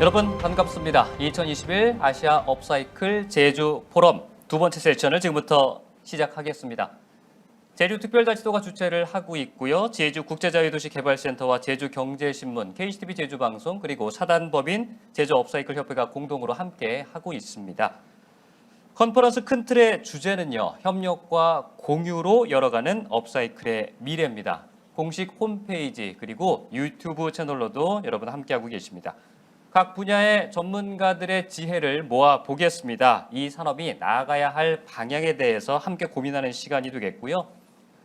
여러분 반갑습니다. 2021 아시아 업사이클 제주 포럼 두 번째 세션을 지금부터 시작하겠습니다. 제주특별자치도가 주최를 하고 있고요. 제주국제자유도시개발센터와 제주경제신문, KCTV 제주방송 그리고 사단법인 제주업사이클협회가 공동으로 함께 하고 있습니다. 컨퍼런스 큰 틀의 주제는요. 협력과 공유로 열어가는 업사이클의 미래입니다. 공식 홈페이지 그리고 유튜브 채널로도 여러분 함께하고 계십니다. 각 분야의 전문가들의 지혜를 모아보겠습니다. 이 산업이 나아가야 할 방향에 대해서 함께 고민하는 시간이 되겠고요.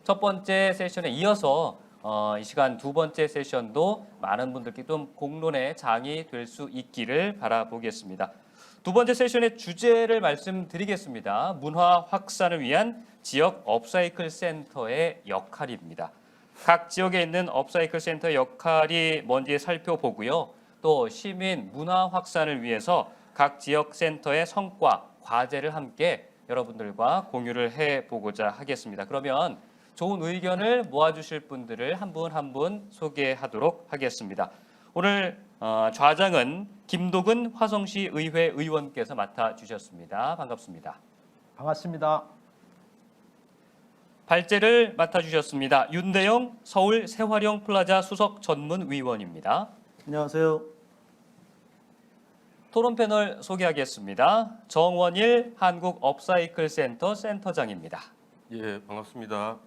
첫 번째 세션에 이어서 이 시간 두 번째 세션도 많은 분들께 좀 공론의 장이 될 수 있기를 바라보겠습니다. 두 번째 세션의 주제를 말씀드리겠습니다. 문화 확산을 위한 지역 업사이클 센터의 역할입니다. 각 지역에 있는 업사이클 센터의 역할이 뭔지 살펴보고요. 또 시민 문화 확산을 위해서 각 지역 센터의 성과, 과제를 함께 여러분들과 공유를 해보고자 하겠습니다. 그러면 좋은 의견을 모아주실 분들을 한 분 한 분 소개하도록 하겠습니다. 오늘 좌장은 김도근 화성시 의회 의원께서 맡아주셨습니다. 반갑습니다. 반갑습니다. 발제를 맡아주셨습니다. 윤대영 서울 새화령 플라자 수석 전문위원입니다. 안녕하세요. 토론 패널 소개하겠습니다. 정원일 한국업사이클센터 센터장입니다. 예, 반갑습니다.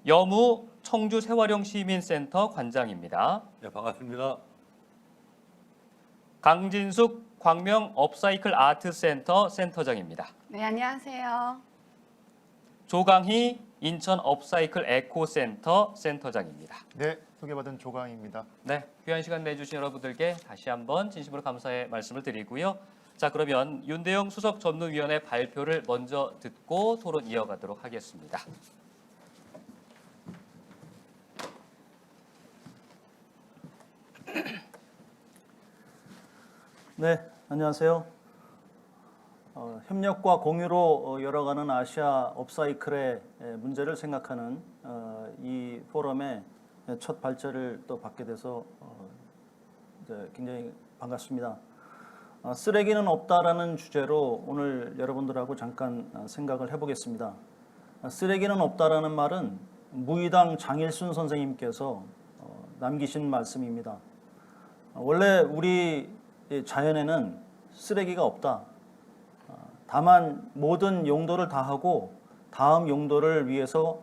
여무 청주 새화령 시민센터 관장입니다. 예, 반갑습니다. 강진숙 광명 업사이클 아트센터 센터장입니다. 네, 안녕하세요. 조강희 인천 업사이클 에코센터 센터장입니다. 네, 소개받은 조강입니다. 네, 귀한 시간 내주신 여러분들께 다시 한번 진심으로 감사의 말씀을 드리고요. 자, 그러면 윤대영 수석 전문위원의 발표를 먼저 듣고 토론 이어가도록 하겠습니다. 네, 안녕하세요. 협력과 공유로 열어가는 아시아 업사이클의 문제를 생각하는 이 포럼의 첫 발제를 또 받게 돼서 굉장히 반갑습니다. 쓰레기는 없다라는 주제로 오늘 여러분들하고 잠깐 생각을 해보겠습니다. 쓰레기는 없다라는 말은 무의당 장일순 선생님께서 남기신 말씀입니다. 원래 우리 자연에는 쓰레기가 없다. 다만 모든 용도를 다 하고 다음 용도를 위해서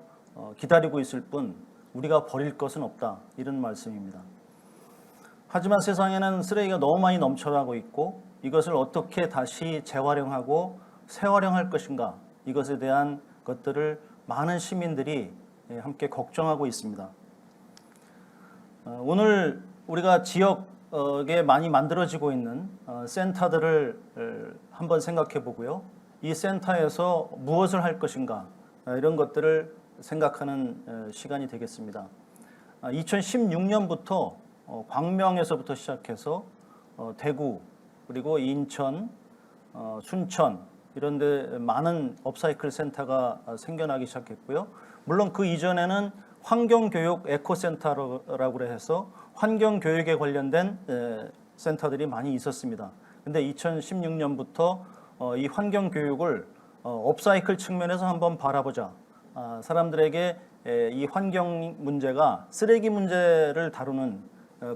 기다리고 있을 뿐 우리가 버릴 것은 없다. 이런 말씀입니다. 하지만 세상에는 쓰레기가 너무 많이 넘쳐나고 있고 이것을 어떻게 다시 재활용하고 재활용할 것인가 이것에 대한 것들을 많은 시민들이 함께 걱정하고 있습니다. 오늘 우리가 지역에 많이 만들어지고 있는 센터들을 한번 생각해 보고요. 이 센터에서 무엇을 할 것인가 이런 것들을 생각하는 시간이 되겠습니다. 2016년부터 광명에서부터 시작해서 대구 그리고 인천, 순천 이런 데 많은 업사이클 센터가 생겨나기 시작했고요. 물론 그 이전에는 환경교육 에코센터라고 해서 환경교육에 관련된 센터들이 많이 있었습니다. 근데 2016년부터 이 환경교육을 업사이클 측면에서 한번 바라보자. 사람들에게 이 환경 문제가 쓰레기 문제를 다루는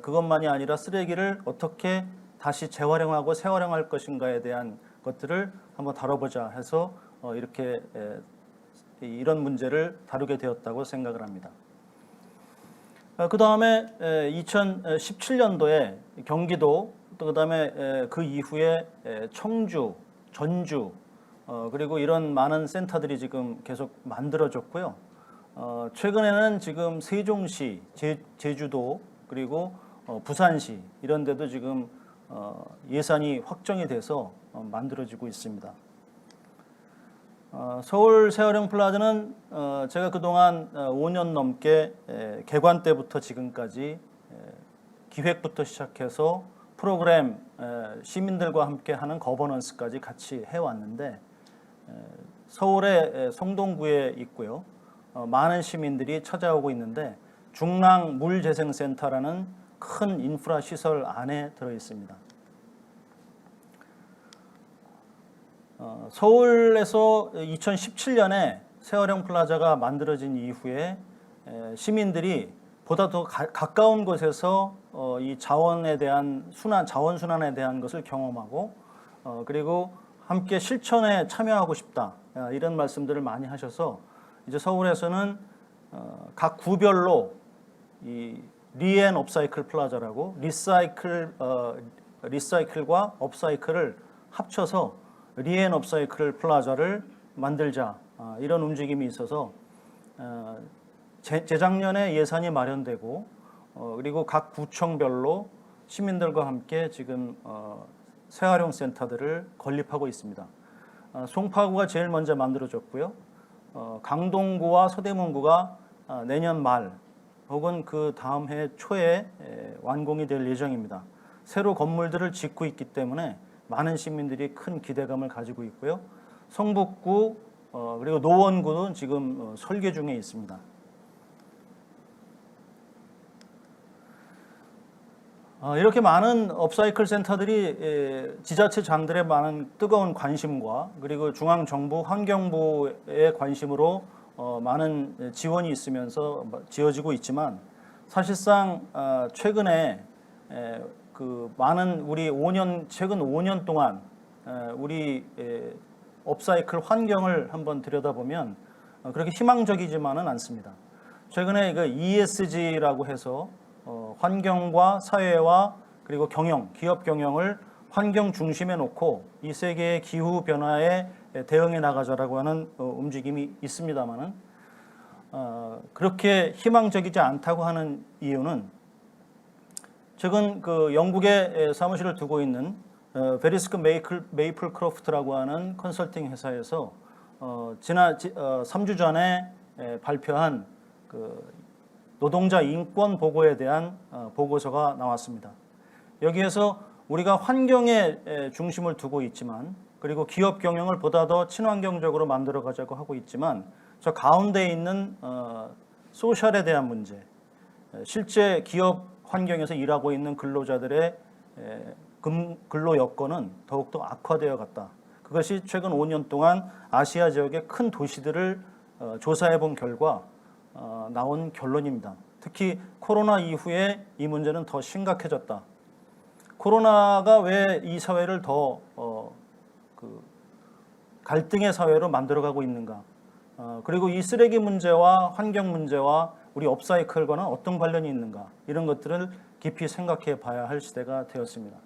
그것만이 아니라 쓰레기를 어떻게 다시 재활용하고 재활용할 것인가에 대한 것들을 한번 다뤄보자 해서 이렇게 이런 문제를 다루게 되었다고 생각을 합니다. 그 다음에 2017년도에 경기도 또 그 다음에 그 이후에 청주, 전주 그리고 이런 많은 센터들이 지금 계속 만들어졌고요. 최근에는 지금 세종시, 제주도 그리고 부산시 이런 데도 지금 예산이 확정이 돼서 만들어지고 있습니다. 서울 새화령 플라자는 제가 그동안 5년 넘게 개관 때부터 지금까지 기획부터 시작해서 프로그램 시민들과 함께 하는 거버넌스까지 같이 해왔는데 서울의 성동구에 있고요. 많은 시민들이 찾아오고 있는데 중랑 물재생센터라는 큰 인프라 시설 안에 들어 있습니다. 서울에서 2017년에 세활용 플라자가 만들어진 이후에 시민들이 보다 더 가까운 곳에서 이 자원에 대한 자원 순환에 대한 것을 경험하고 그리고 함께 실천에 참여하고 싶다 이런 말씀들을 많이 하셔서 이제 서울에서는 각 구별로 이 리앤 업사이클 플라자라고 리사이클과 업사이클을 합쳐서 리앤 업사이클 플라자를 만들자 이런 움직임이 있어서 재작년에 예산이 마련되고 그리고 각 구청별로 시민들과 함께 지금 재활용 센터들을 건립하고 있습니다. 송파구가 제일 먼저 만들어졌고요. 강동구와 서대문구가 내년 말 혹은 그 다음 해 초에 완공이 될 예정입니다. 새로 건물들을 짓고 있기 때문에 많은 시민들이 큰 기대감을 가지고 있고요. 성북구 그리고 노원구는 지금 설계 중에 있습니다. 이렇게 많은 업사이클 센터들이 지자체장들의 많은 뜨거운 관심과 그리고 중앙정부 환경부의 관심으로 많은 지원이 있으면서 지어지고 있지만 사실상 최근에 그 많은 우리 최근 5년 동안 우리 업사이클 환경을 한번 들여다보면 그렇게 희망적이지만은 않습니다. 최근에 그 ESG라고 해서 환경과 사회와 그리고 기업 경영을 환경 중심에 놓고 이 세계의 기후 변화에 대응해 나가자라고 하는 움직임이 있습니다만은 그렇게 희망적이지 않다고 하는 이유는 최근 그 영국에 사무실을 두고 있는 베리스크 메이플 크로프트라고 하는 컨설팅 회사에서 지난 3주 전에 발표한 그 노동자 인권 보고에 대한 보고서가 나왔습니다. 여기에서 우리가 환경에 중심을 두고 있지만 그리고 기업 경영을 보다 더 친환경적으로 만들어 가자고 하고 있지만 저 가운데 있는 소셜에 대한 문제, 실제 기업 환경에서 일하고 있는 근로자들의 근로 여건은 더욱더 악화되어 갔다. 그것이 최근 5년 동안 아시아 지역의 큰 도시들을 조사해 본 결과 나온 결론입니다. 특히 코로나 이후에 이 문제는 더 심각해졌다. 코로나가 왜 이 사회를 더 갈등의 사회로 만들어가고 있는가? 그리고 이 쓰레기 문제와 환경 문제와 우리 업사이클과는 어떤 관련이 있는가? 이런 것들을 깊이 생각해 봐야 할 시대가 되었습니다.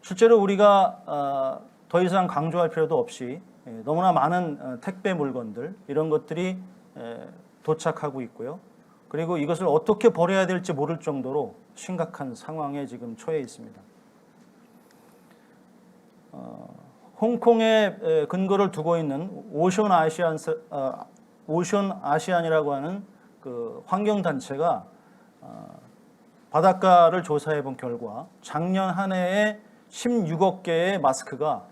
실제로 우리가 더 이상 강조할 필요도 없이 너무나 많은 택배 물건들 이런 것들이 도착하고 있고요. 그리고 이것을 어떻게 버려야 될지 모를 정도로 심각한 상황에 지금 처해 있습니다. 홍콩에 근거를 두고 있는 오션 아시안이라고 하는 그 환경단체가 바닷가를 조사해 본 결과 작년 한 해에 16억 개의 마스크가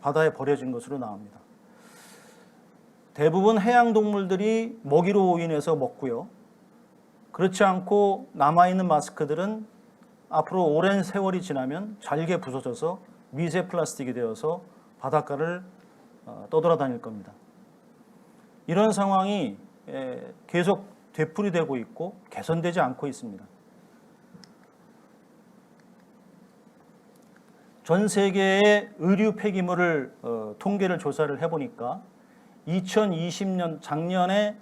바다에 버려진 것으로 나옵니다. 대부분 해양동물들이 먹이로 인해서 먹고요. 그렇지 않고 남아있는 마스크들은 앞으로 오랜 세월이 지나면 잘게 부서져서 미세 플라스틱이 되어서 바닷가를 떠돌아다닐 겁니다. 이런 상황이 계속 되풀이되고 있고 개선되지 않고 있습니다. 전 세계의 의류 폐기물을 통계를 조사를 해보니까 2020년 작년에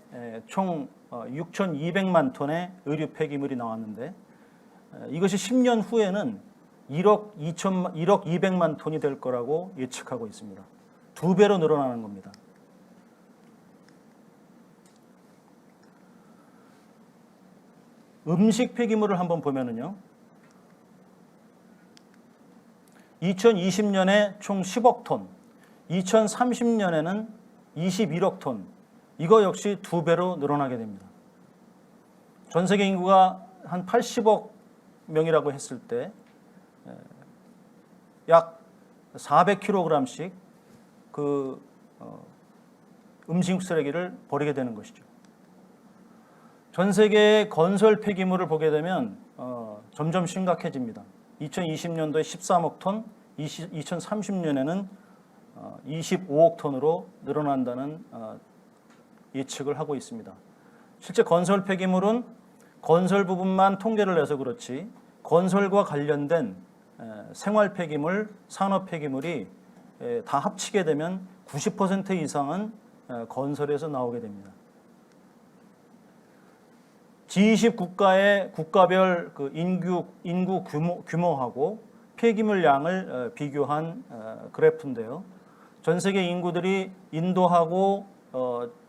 총 6,200만 톤의 의류 폐기물이 나왔는데 이것이 10년 후에는 1억 200만 톤이 될 거라고 예측하고 있습니다. 2배로 늘어나는 겁니다. 음식 폐기물을 한번 보면은요. 2020년에 총 10억 톤, 2030년에는 21억 톤, 이거 역시 2배로 늘어나게 됩니다. 전 세계 인구가 한 80억 명이라고 했을 때 약 400kg씩 그 음식 쓰레기를 버리게 되는 것이죠. 전 세계의 건설 폐기물을 보게 되면 점점 심각해집니다. 2020년도에 13억 톤, 2030년에는 25억 톤으로 늘어난다는 예측을 하고 있습니다. 실제 건설 폐기물은 건설 부분만 통계를 내서 그렇지 건설과 관련된 생활 폐기물, 산업 폐기물이 다 합치게 되면 90% 이상은 건설에서 나오게 됩니다. G20 국가의 국가별 그 인구 규모하고 폐기물 양을 비교한 그래프인데요. 전 세계 인구들이 인도하고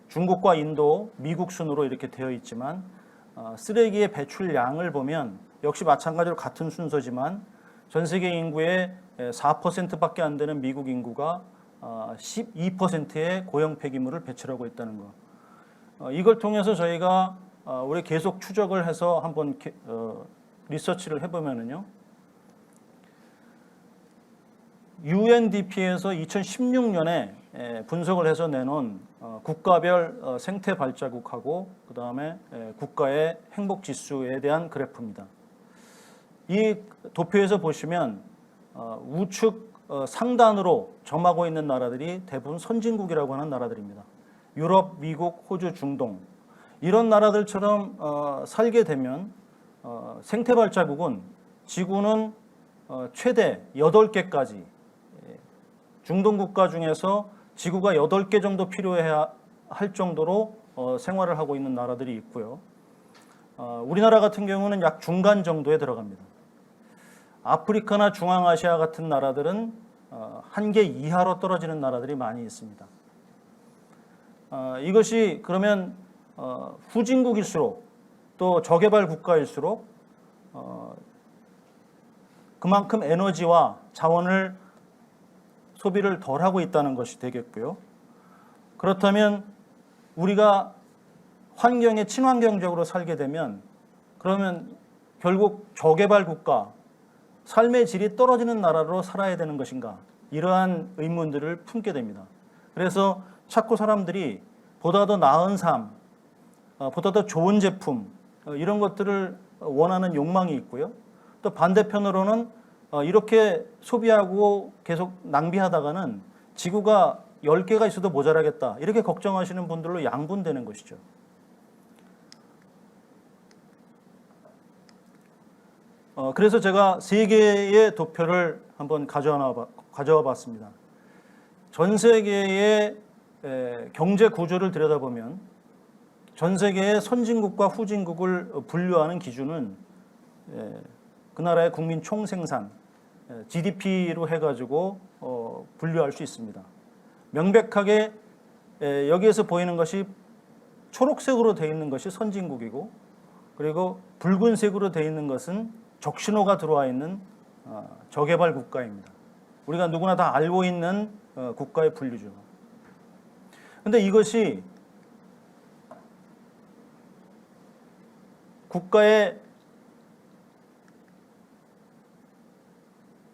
중국과 인도, 미국 순으로 이렇게 되어 있지만 쓰레기의 배출량을 보면 역시 마찬가지로 같은 순서지만 전 세계 인구의 4%밖에 안 되는 미국 인구가 12%의 고형 폐기물을 배출하고 있다는 거. 이걸 통해서 저희가 우리 계속 추적을 해서 한번 리서치를 해보면은요. UNDP에서 2016년에 분석을 해서 내놓은 국가별 생태 발자국하고 그 다음에 국가의 행복 지수에 대한 그래프입니다. 이 도표에서 보시면 우측 상단으로 점하고 있는 나라들이 대부분 선진국이라고 하는 나라들입니다. 유럽, 미국, 호주, 중동 이런 나라들처럼 살게 되면 생태 발자국은 지구는 최대 8개까지 중동 국가 중에서 지구가 8개 정도 필요해야 할 정도로 생활을 하고 있는 나라들이 있고요. 우리나라 같은 경우는 약 중간 정도에 들어갑니다. 아프리카나 중앙아시아 같은 나라들은 한계 이하로 떨어지는 나라들이 많이 있습니다. 이것이 그러면 후진국일수록 또 저개발 국가일수록 그만큼 에너지와 자원을 소비를 덜 하고 있다는 것이 되겠고요. 그렇다면 우리가 환경에 친환경적으로 살게 되면 그러면 결국 저개발 국가, 삶의 질이 떨어지는 나라로 살아야 되는 것인가? 이러한 의문들을 품게 됩니다. 그래서 자꾸 사람들이 보다 더 나은 삶, 보다 더 좋은 제품 이런 것들을 원하는 욕망이 있고요. 또 반대편으로는 이렇게 소비하고 계속 낭비하다가는 지구가 10개가 있어도 모자라겠다 이렇게 걱정하시는 분들로 양분되는 것이죠. 그래서 제가 3개의 도표를 한번 가져와 봤습니다. 전 세계의 경제 구조를 들여다보면 전 세계의 선진국과 후진국을 분류하는 기준은 그 나라의 국민 총생산, GDP로 해가지고 분류할 수 있습니다. 명백하게 여기에서 보이는 것이 초록색으로 되어 있는 것이 선진국이고 그리고 붉은색으로 되어 있는 것은 적신호가 들어와 있는 저개발 국가입니다. 우리가 누구나 다 알고 있는 국가의 분류죠. 그런데 이것이 국가의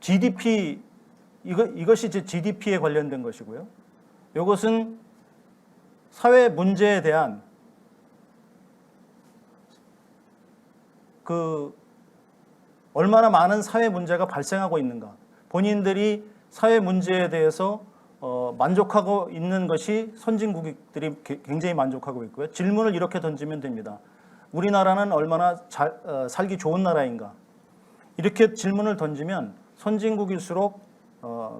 GDP, 이것이 이제 GDP에 관련된 것이고요. 이것은 사회 문제에 대한 얼마나 많은 사회 문제가 발생하고 있는가. 본인들이 사회 문제에 대해서 만족하고 있는 것이 선진국들이 굉장히 만족하고 있고요. 질문을 이렇게 던지면 됩니다. 우리나라는 얼마나 살기 좋은 나라인가. 이렇게 질문을 던지면 선진국일수록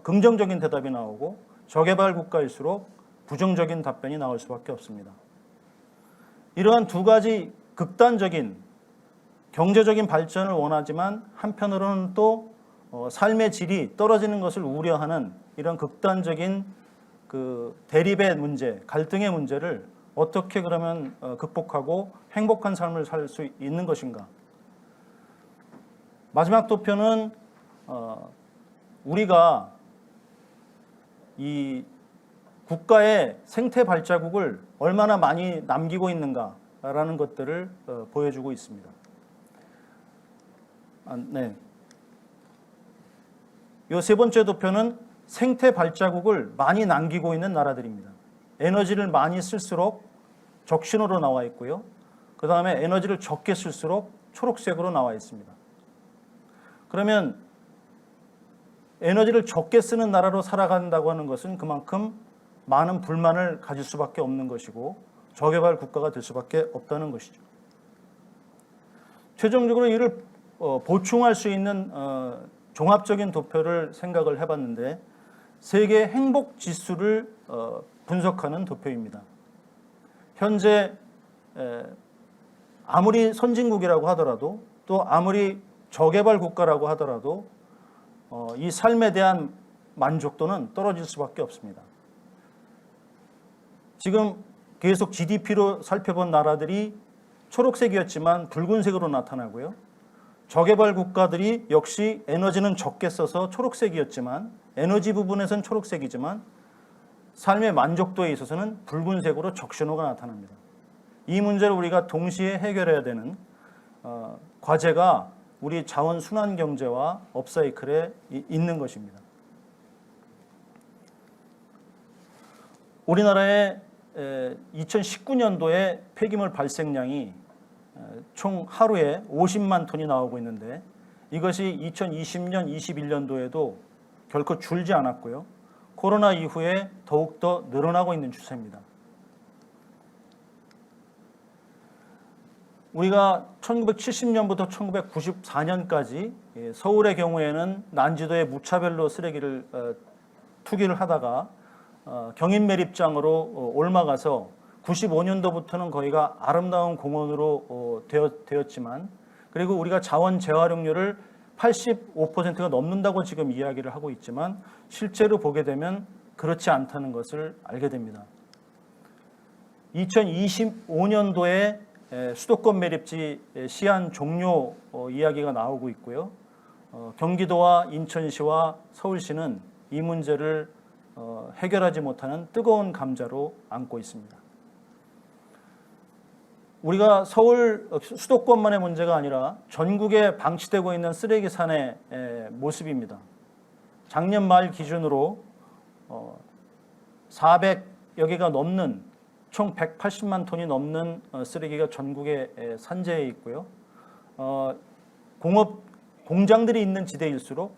긍정적인 대답이 나오고 저개발 국가일수록 부정적인 답변이 나올 수밖에 없습니다. 이러한 두 가지 극단적인 경제적인 발전을 원하지만 한편으로는 또 삶의 질이 떨어지는 것을 우려하는 이런 극단적인 대립의 문제, 갈등의 문제를 어떻게 그러면 극복하고 행복한 삶을 살 수 있는 것인가. 마지막 도표는 우리가 이 국가의 생태 발자국을 얼마나 많이 남기고 있는가라는 것들을 보여주고 있습니다. 네. 이 세 번째 도표는 생태 발자국을 많이 남기고 있는 나라들입니다. 에너지를 많이 쓸수록 적신호로 나와 있고요. 그 다음에 에너지를 적게 쓸수록 초록색으로 나와 있습니다. 그러면 에너지를 적게 쓰는 나라로 살아간다고 하는 것은 그만큼 많은 불만을 가질 수밖에 없는 것이고 저개발 국가가 될 수밖에 없다는 것이죠. 최종적으로 이를 보충할 수 있는 종합적인 도표를 생각을 해봤는데 세계 행복 지수를 분석하는 도표입니다. 현재 아무리 선진국이라고 하더라도 또 아무리 저개발 국가라고 하더라도 이 삶에 대한 만족도는 떨어질 수밖에 없습니다. 지금 계속 GDP로 살펴본 나라들이 초록색이었지만 붉은색으로 나타나고요. 저개발 국가들이 역시 에너지는 적게 써서 초록색이었지만 에너지 부분에서는 초록색이지만 삶의 만족도에 있어서는 붉은색으로 적신호가 나타납니다. 이 문제를 우리가 동시에 해결해야 되는 과제가 우리 자원 순환 경제와 업사이클에 있는 것입니다. 우리나라의 2019년도에 폐기물 발생량이 총 하루에 50만 톤이 나오고 있는데 이것이 2020년, 21년도에도 결코 줄지 않았고요. 코로나 이후에 더욱더 늘어나고 있는 추세입니다. 우리가 1970년부터 1994년까지 서울의 경우에는 난지도에 무차별로 쓰레기를 투기를 하다가 경인 매립장으로 옮아가서 95년도부터는 거기가 아름다운 공원으로 되었지만 그리고 우리가 자원 재활용률을 85%가 넘는다고 지금 이야기를 하고 있지만 실제로 보게 되면 그렇지 않다는 것을 알게 됩니다. 2025년도에 수도권 매립지 시한 종료 이야기가 나오고 있고요. 경기도와 인천시와 서울시는 이 문제를 해결하지 못하는 뜨거운 감자로 안고 있습니다. 우리가 서울 수도권만의 문제가 아니라 전국에 방치되고 있는 쓰레기 산의 모습입니다. 작년 말 기준으로 400여 개가 넘는 총 180만 톤이 넘는 쓰레기가 전국에 산재해 있고요. 공장들이 있는 지대일수록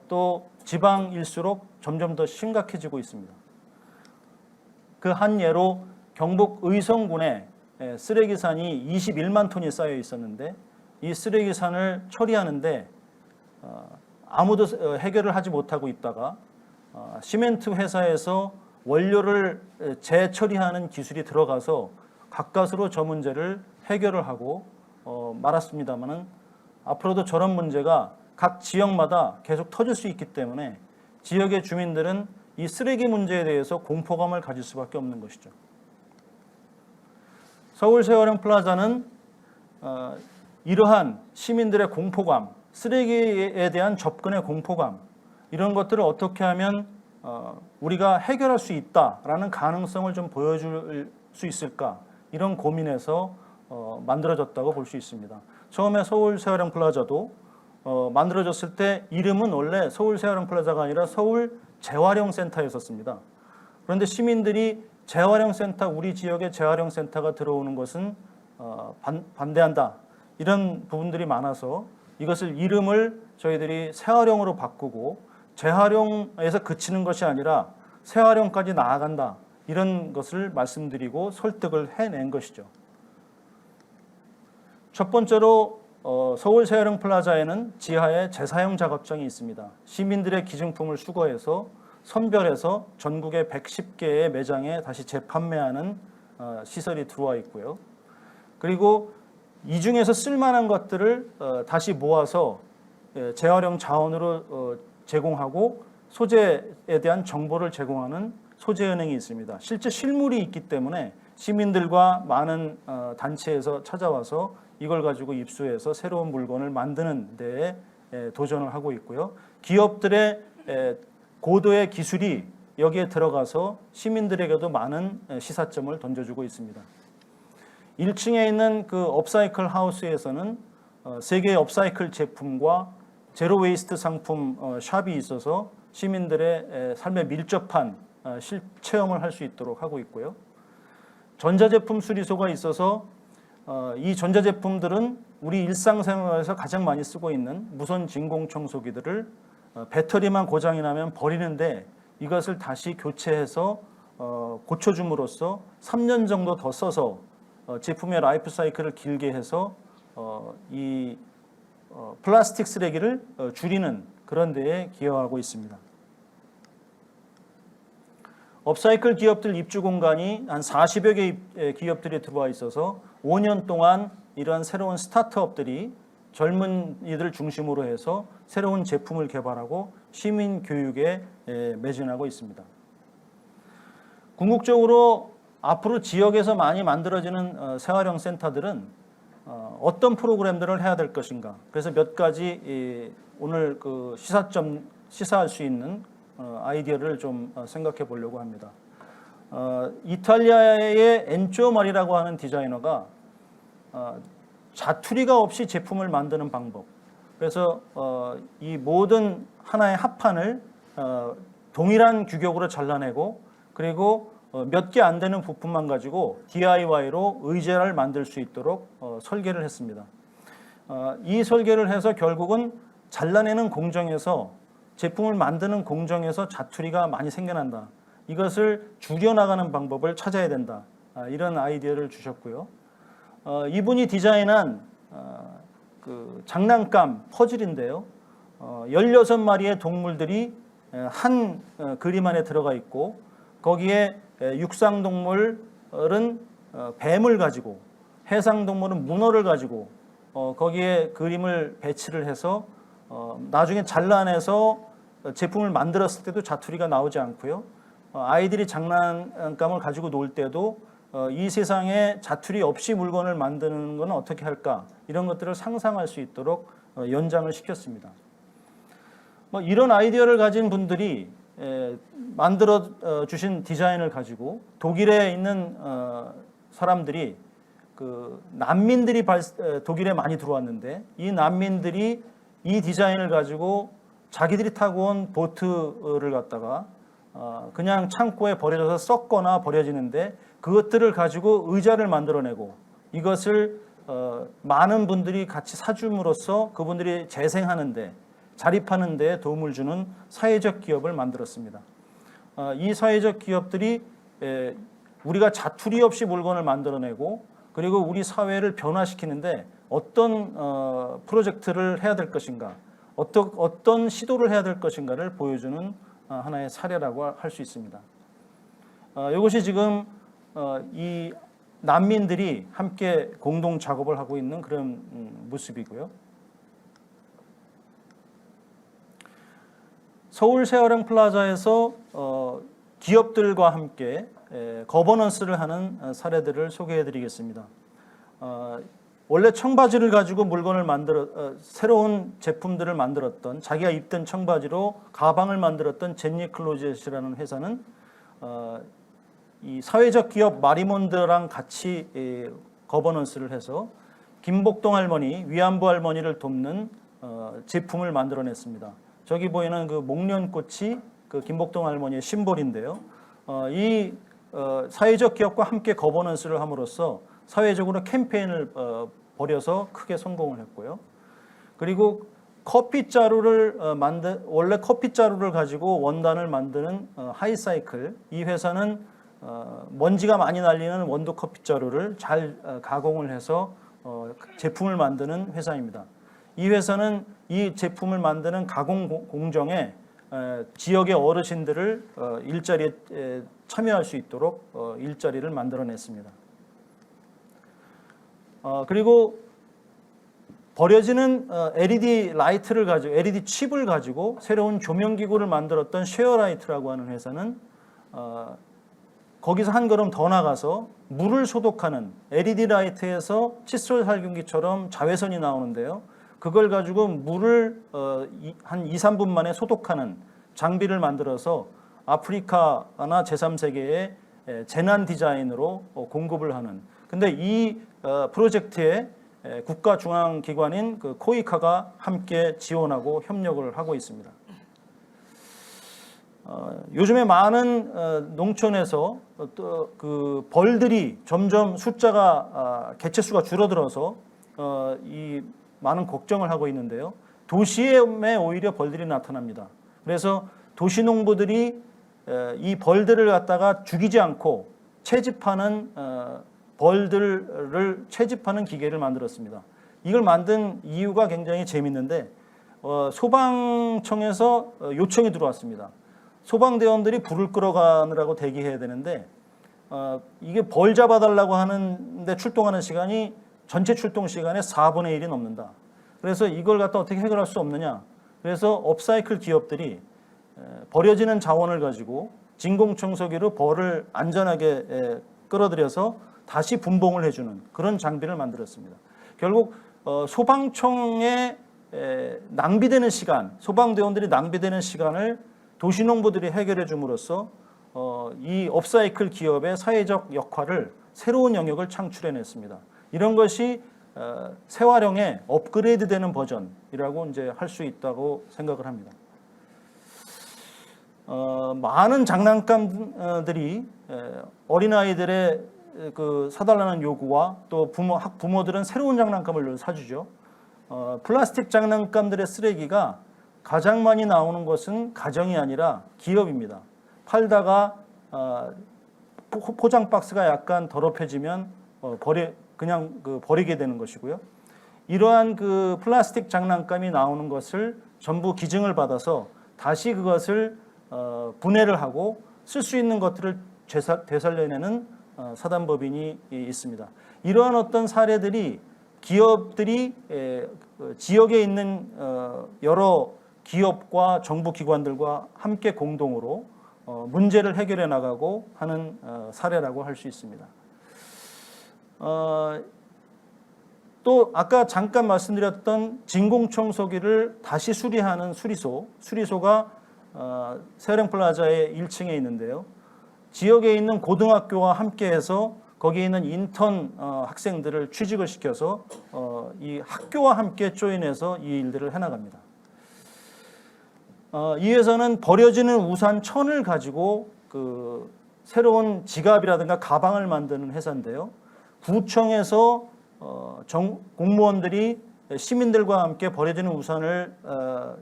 또 지방일수록 점점 더 심각해지고 있습니다. 그 한 예로 경북 의성군에 쓰레기산이 21만 톤이 쌓여 있었는데 이 쓰레기산을 처리하는데 아무도 해결을 하지 못하고 있다가 시멘트 회사에서 원료를 재처리하는 기술이 들어가서 가까스로 저 문제를 해결을 하고 말았습니다만은 앞으로도 저런 문제가 각 지역마다 계속 터질 수 있기 때문에 지역의 주민들은 이 쓰레기 문제에 대해서 공포감을 가질 수밖에 없는 것이죠. 서울 세월형 플라자는 이러한 시민들의 공포감, 쓰레기에 대한 접근의 공포감 이런 것들을 어떻게 하면 우리가 해결할 수 있다라는 가능성을 좀 보여줄 수 있을까 이런 고민에서 만들어졌다고 볼 수 있습니다. 처음에 서울 세월형 플라자도 만들어졌을 때 이름은 원래 서울 세월형 플라자가 아니라 서울 재활용 센터였었습니다. 그런데 시민들이 재활용 센터, 우리 지역에 재활용 센터가 들어오는 것은 반대한다 이런 부분들이 많아서 이것을 이름을 저희들이 재활용으로 바꾸고 재활용에서 그치는 것이 아니라 재활용까지 나아간다 이런 것을 말씀드리고 설득을 해낸 것이죠. 첫 번째로 서울 세월형 플라자에는 지하에 재사용 작업장이 있습니다. 시민들의 기증품을 수거해서 선별해서 전국의 110개의 매장에 다시 재판매하는 시설이 들어와 있고요. 그리고 이 중에서 쓸만한 것들을 다시 모아서 재활용 자원으로 제공하고 소재에 대한 정보를 제공하는 소재은행이 있습니다. 실제 실물이 있기 때문에 시민들과 많은 단체에서 찾아와서 이걸 가지고 입수해서 새로운 물건을 만드는 데에 도전을 하고 있고요. 기업들의 고도의 기술이 여기에 들어가서 시민들에게도 많은 시사점을 던져주고 있습니다. 1층에 있는 그 업사이클 하우스에서는 세 개의 업사이클 제품과 제로 웨이스트 상품 샵이 있어서 시민들의 삶에 밀접한 체험을 할 수 있도록 하고 있고요. 전자제품 수리소가 있어서 이 전자제품들은 우리 일상생활에서 가장 많이 쓰고 있는 무선 진공청소기들을 배터리만 고장이 나면 버리는데 이것을 다시 교체해서 고쳐줌으로써 3년 정도 더 써서 제품의 라이프 사이클을 길게 해서 이 플라스틱 쓰레기를 줄이는 그런 데에 기여하고 있습니다. 업사이클 기업들 입주 공간이 한 40여 개의 기업들이 들어와 있어서 5년 동안 이러한 새로운 스타트업들이 젊은이들 중심으로 해서 새로운 제품을 개발하고 시민 교육에 매진하고 있습니다. 궁극적으로 앞으로 지역에서 많이 만들어지는 생활형 센터들은 어떤 프로그램들을 해야 될 것인가. 그래서 몇 가지 오늘 그 시사할 수 있는 아이디어를 좀 생각해 보려고 합니다. 이탈리아의 엔조 마리라고 하는 디자이너가 자투리가 없이 제품을 만드는 방법. 그래서 이 모든 하나의 합판을 동일한 규격으로 잘라내고 그리고 몇 개 안 되는 부품만 가지고 DIY로 의자를 만들 수 있도록 설계를 했습니다. 이 설계를 해서 결국은 잘라내는 공정에서 제품을 만드는 공정에서 자투리가 많이 생겨난다. 이것을 줄여나가는 방법을 찾아야 된다. 이런 아이디어를 주셨고요. 이분이 디자인한 그 장난감 퍼즐인데요. 16마리의 동물들이 한 그림 안에 들어가 있고 거기에 육상동물은 뱀을 가지고 해상동물은 문어를 가지고 거기에 그림을 배치를 해서 나중에 잘라내서 제품을 만들었을 때도 자투리가 나오지 않고요. 아이들이 장난감을 가지고 놀 때도 이 세상에 자투리 없이 물건을 만드는 건 어떻게 할까 이런 것들을 상상할 수 있도록 연장을 시켰습니다. 이런 아이디어를 가진 분들이 만들어 주신 디자인을 가지고 독일에 있는 사람들이 그 난민들이 독일에 많이 들어왔는데 이 난민들이 이 디자인을 가지고 자기들이 타고 온 보트를 갖다가 그냥 창고에 버려져서 썩거나 버려지는데 그것들을 가지고 의자를 만들어내고 이것을 많은 분들이 같이 사줌으로써 그분들이 재생하는데 자립하는 데 도움을 주는 사회적 기업을 만들었습니다. 이 사회적 기업들이 우리가 자투리 없이 물건을 만들어내고 그리고 우리 사회를 변화시키는데 어떤 프로젝트를 해야 될 것인가 어떤 시도를 해야 될 것인가를 보여주는 하나의 사례라고 할 수 있습니다. 이것이 지금 이 난민들이 함께 공동 작업을 하고 있는 그런 모습이고요. 서울 세어령 플라자에서 기업들과 함께 거버넌스를 하는 사례들을 소개해 드리겠습니다. 원래 청바지를 가지고 물건을 새로운 제품들을 만들었던 자기가 입던 청바지로 가방을 만들었던 젠니 클로젯이라는 회사는 이 사회적 기업 마리몬드랑 같이 거버넌스를 해서 김복동 할머니, 위안부 할머니를 돕는 제품을 만들어냈습니다. 저기 보이는 그 목련꽃이 그 김복동 할머니의 심볼인데요. 이 사회적 기업과 함께 거버넌스를 함으로써 사회적으로 캠페인을 벌여서 크게 성공을 했고요. 그리고 커피자루를 원래 커피자루를 가지고 원단을 만드는 하이사이클, 이 회사는 먼지가 많이 날리는 원두 커피자루를 잘 가공을 해서 제품을 만드는 회사입니다. 이 회사는 이 제품을 만드는 가공 공정에 지역의 어르신들을 일자리에 참여할 수 있도록 일자리를 만들어냈습니다. 그리고 버려지는 LED 라이트를 가지고 LED 칩을 가지고 새로운 조명기구를 만들었던 쉐어라이트라고 하는 회사는 거기서 한 걸음 더 나가서 물을 소독하는 LED 라이트에서 칫솔 살균기처럼 자외선이 나오는데요. 그걸 가지고 물을 한 2, 3분 만에 소독하는 장비를 만들어서 아프리카나 제3세계에 재난 디자인으로 공급을 하는. 근데 이 프로젝트에 국가 중앙 기관인 그 코이카가 함께 지원하고 협력을 하고 있습니다. 요즘에 많은 농촌에서 또 그 벌들이 점점 숫자가 개체수가 줄어들어서 이 많은 걱정을 하고 있는데요. 도시에 오히려 벌들이 나타납니다. 그래서 도시 농부들이 이 벌들을 갖다가 죽이지 않고 채집하는 벌들을 채집하는 기계를 만들었습니다. 이걸 만든 이유가 굉장히 재밌는데 소방청에서 요청이 들어왔습니다. 소방대원들이 불을 끌어가느라고 대기해야 되는데 이게 벌 잡아달라고 하는데 출동하는 시간이 전체 출동 시간의 4분의 1이 넘는다. 그래서 이걸 갖다 어떻게 해결할 수 없느냐. 그래서 업사이클 기업들이 버려지는 자원을 가지고 진공청소기로 벌을 안전하게 끌어들여서 다시 분봉을 해주는 그런 장비를 만들었습니다. 결국 소방청에 낭비되는 시간, 소방대원들이 낭비되는 시간을 도시농부들이 해결해 줌으로써 이 업사이클 기업의 사회적 역할을 새로운 영역을 창출해냈습니다. 이런 것이 새활용의 업그레이드되는 버전이라고 이제 할 수 있다고 생각을 합니다. 많은 장난감들이 어린아이들의 그 사달라는 요구와 또 학부모들은 새로운 장난감을 사주죠. 플라스틱 장난감들의 쓰레기가 가장 많이 나오는 것은 가정이 아니라 기업입니다. 팔다가 포장 박스가 약간 더럽혀지면 그냥 버리게 되는 것이고요. 이러한 그 플라스틱 장난감이 나오는 것을 전부 기증을 받아서 다시 그것을 분해를 하고 쓸 수 있는 것들을 되살려내는 사단법인이 있습니다. 이러한 어떤 사례들이 기업들이 지역에 있는 여러 기업과 정부 기관들과 함께 공동으로 문제를 해결해 나가고 하는 사례라고 할 수 있습니다. 또 아까 잠깐 말씀드렸던 진공청소기를 다시 수리하는 수리소가 세령플라자의 1층에 있는데요. 지역에 있는 고등학교와 함께해서 거기에 있는 인턴 학생들을 취직을 시켜서 이 학교와 함께 조인해서 이 일들을 해나갑니다. 이 회사는 버려지는 우산 1000을 가지고 그 새로운 지갑이라든가 가방을 만드는 회사인데요. 구청에서 공무원들이 시민들과 함께 버려지는 우산을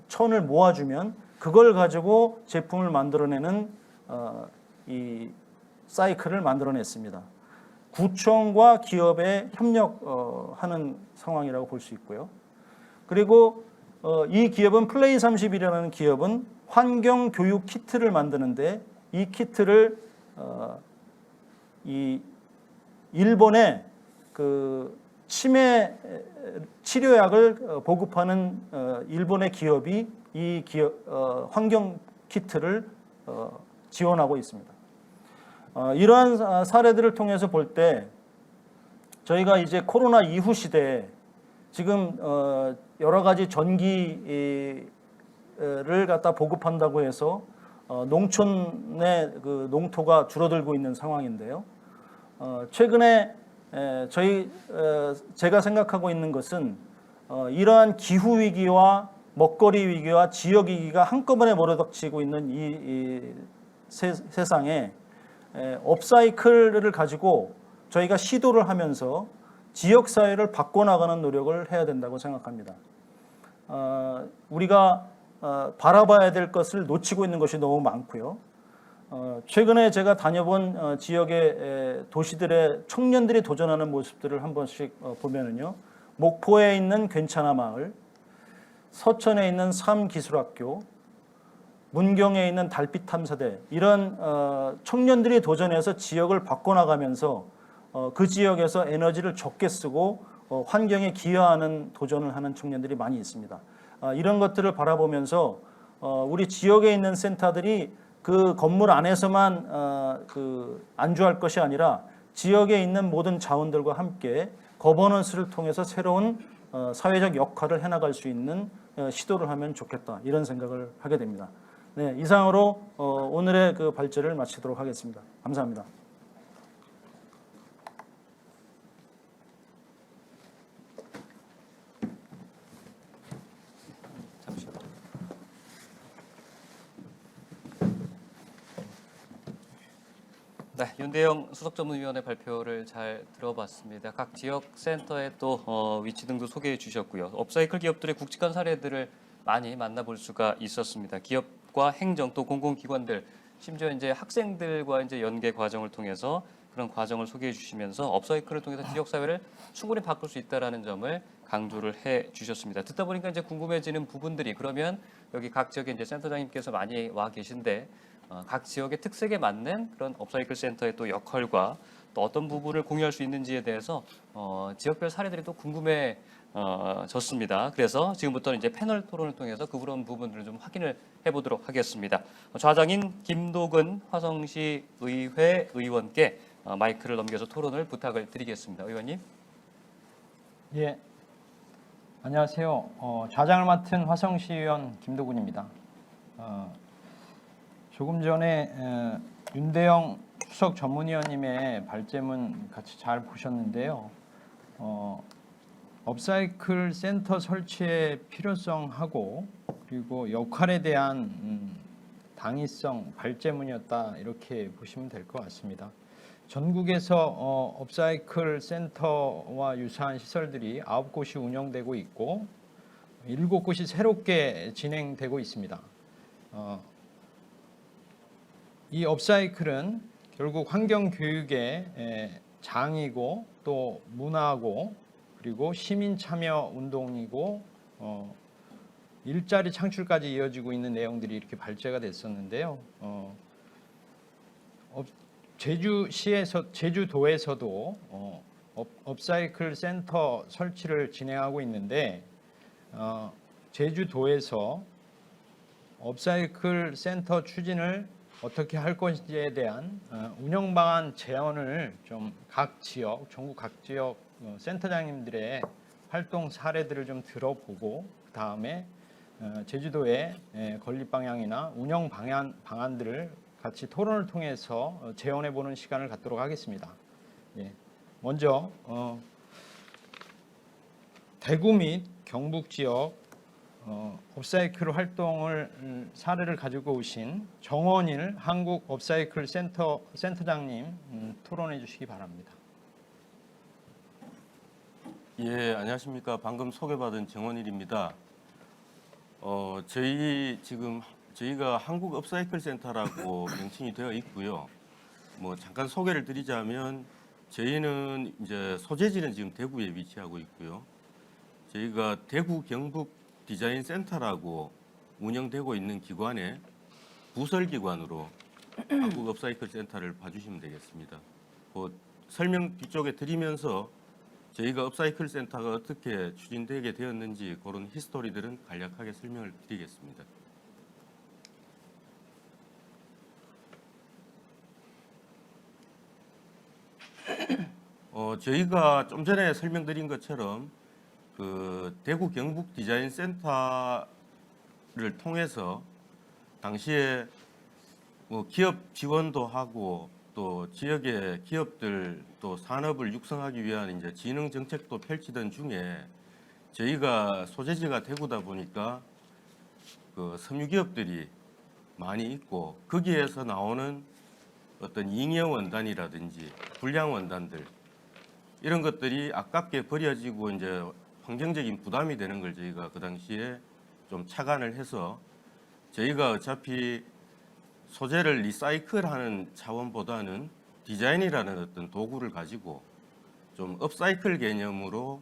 1000을 모아주면 그걸 가지고 제품을 만들어내는 이 사이클을 만들어냈습니다. 구청과 기업에 협력하는 상황이라고 볼 수 있고요. 그리고 이 기업은 플레이30이라는 기업은 환경 교육 키트를 만드는데 이 키트를 이 일본의 그 치매 치료약을 보급하는 일본의 기업이 이 환경 키트를 지원하고 있습니다. 이러한 사례들을 통해서 볼 때 저희가 이제 코로나 이후 시대에 지금 여러 가지 전기를 갖다 보급한다고 해서 농촌의 그 농토가 줄어들고 있는 상황인데요. 최근에 제가 생각하고 있는 것은 이러한 기후 위기와 먹거리 위기와 지역 위기가 한꺼번에 몰아닥치고 있는 이 세상에 업사이클을 가지고 저희가 시도를 하면서 지역 사회를 바꿔나가는 노력을 해야 된다고 생각합니다. 우리가 바라봐야 될 것을 놓치고 있는 것이 너무 많고요. 최근에 제가 다녀본 지역의 도시들의 청년들이 도전하는 모습들을 한 번씩 보면은요. 목포에 있는 괜찮아 마을, 서천에 있는 삼기술학교, 문경에 있는 달빛 탐사대 이런 청년들이 도전해서 지역을 바꿔나가면서 그 지역에서 에너지를 적게 쓰고 환경에 기여하는 도전을 하는 청년들이 많이 있습니다. 이런 것들을 바라보면서 우리 지역에 있는 센터들이 그 건물 안에서만 안주할 것이 아니라 지역에 있는 모든 자원들과 함께 거버넌스를 통해서 새로운 사회적 역할을 해나갈 수 있는 시도를 하면 좋겠다 이런 생각을 하게 됩니다. 네, 이상으로 오늘의 그 발제를 마치도록 하겠습니다. 감사합니다. 네, 윤대영 수석전문위원회 발표를 잘 들어봤습니다. 각 지역 센터의 또 위치 등도 소개해 주셨고요. 업사이클 기업들의 굵직한 사례들을 많이 만나볼 수가 있었습니다. 기업과 행정 또 공공기관들 심지어 이제 학생들과 이제 연계 과정을 통해서 그런 과정을 소개해 주시면서 업사이클을 통해서 지역 사회를 충분히 바꿀 수 있다라는 점을 강조를 해 주셨습니다. 듣다 보니까 이제 궁금해지는 부분들이 그러면 여기 각 지역에 이제 센터장님께서 많이 와 계신데 각 지역의 특색에 맞는 그런 업사이클 센터의 또 역할과 또 어떤 부분을 공유할 수 있는지에 대해서 지역별 사례들이 또 궁금해졌습니다. 그래서 지금부터는 이제 패널 토론을 통해서 그런 부분들을 좀 확인을 해보도록 하겠습니다. 좌장인 김도근 화성시 의회 의원께 마이크를 넘겨서 토론을 부탁을 드리겠습니다. 의원님. 예, 안녕하세요. 좌장을 맡은 화성시의원 김도근입니다. 조금 전에 윤대영 수석 전문위원님의 발제문 같이 잘 보셨는데요. 업사이클 센터 설치의 필요성하고 그리고 역할에 대한 당위성 발제문이었다 이렇게 보시면 될 것 같습니다. 전국에서 업사이클 센터와 유사한 시설들이 9곳이 운영되고 있고 7곳이 새롭게 진행되고 있습니다. 이 업사이클은 결국 환경교육의 장이고 또 문화고 그리고 시민 참여 운동이고 일자리 창출까지 이어지고 있는 내용들이 이렇게 발제가 됐었는데요. 제주도에서도 업사이클 센터 설치를 진행하고 있는데 제주도에서 업사이클 센터 추진을 어떻게 할 것인지에 대한 운영 방안 제언을 좀 각 지역, 전국 각 지역 센터장님들의 활동 사례들을 좀 들어보고 그 다음에 제주도의 건립 방향이나 운영 방안들을 같이 토론을 통해서 재현해 보는 시간을 갖도록 하겠습니다. 예. 먼저 대구 및 경북 지역 업사이클 활동을 사례를 가지고 오신 정원일 한국 업사이클 센터장님 토론해 주시기 바랍니다. 예, 안녕하십니까. 방금 소개받은 정원일입니다. 저희가 한국 업사이클 센터라고 명칭이 되어 있고요. 뭐 잠깐 소개를 드리자면 저희는 이제 소재지는 지금 대구에 위치하고 있고요. 저희가 대구 경북 디자인 센터라고 운영되고 있는 기관의 부설 기관으로 한국 업사이클 센터를 봐주시면 되겠습니다. 설명 뒤쪽에 드리면서 저희가 업사이클 센터가 어떻게 추진되게 되었는지 그런 히스토리들은 간략하게 설명을 드리겠습니다. 저희가 좀 전에 설명드린 것처럼 그 대구 경북 디자인 센터를 통해서 당시에 뭐 기업 지원도 하고 또 지역의 기업들 또 산업을 육성하기 위한 이제 진흥 정책도 펼치던 중에 저희가 소재지가 대구다 보니까 그 섬유 기업들이 많이 있고 거기에서 나오는 어떤 잉여 원단이라든지 불량 원단들 이런 것들이 아깝게 버려지고 이제 환경적인 부담이 되는 걸 저희가 그 당시에 좀 착안을 해서 저희가 어차피 소재를 리사이클하는 차원보다는 디자인이라는 어떤 도구를 가지고 좀 업사이클 개념으로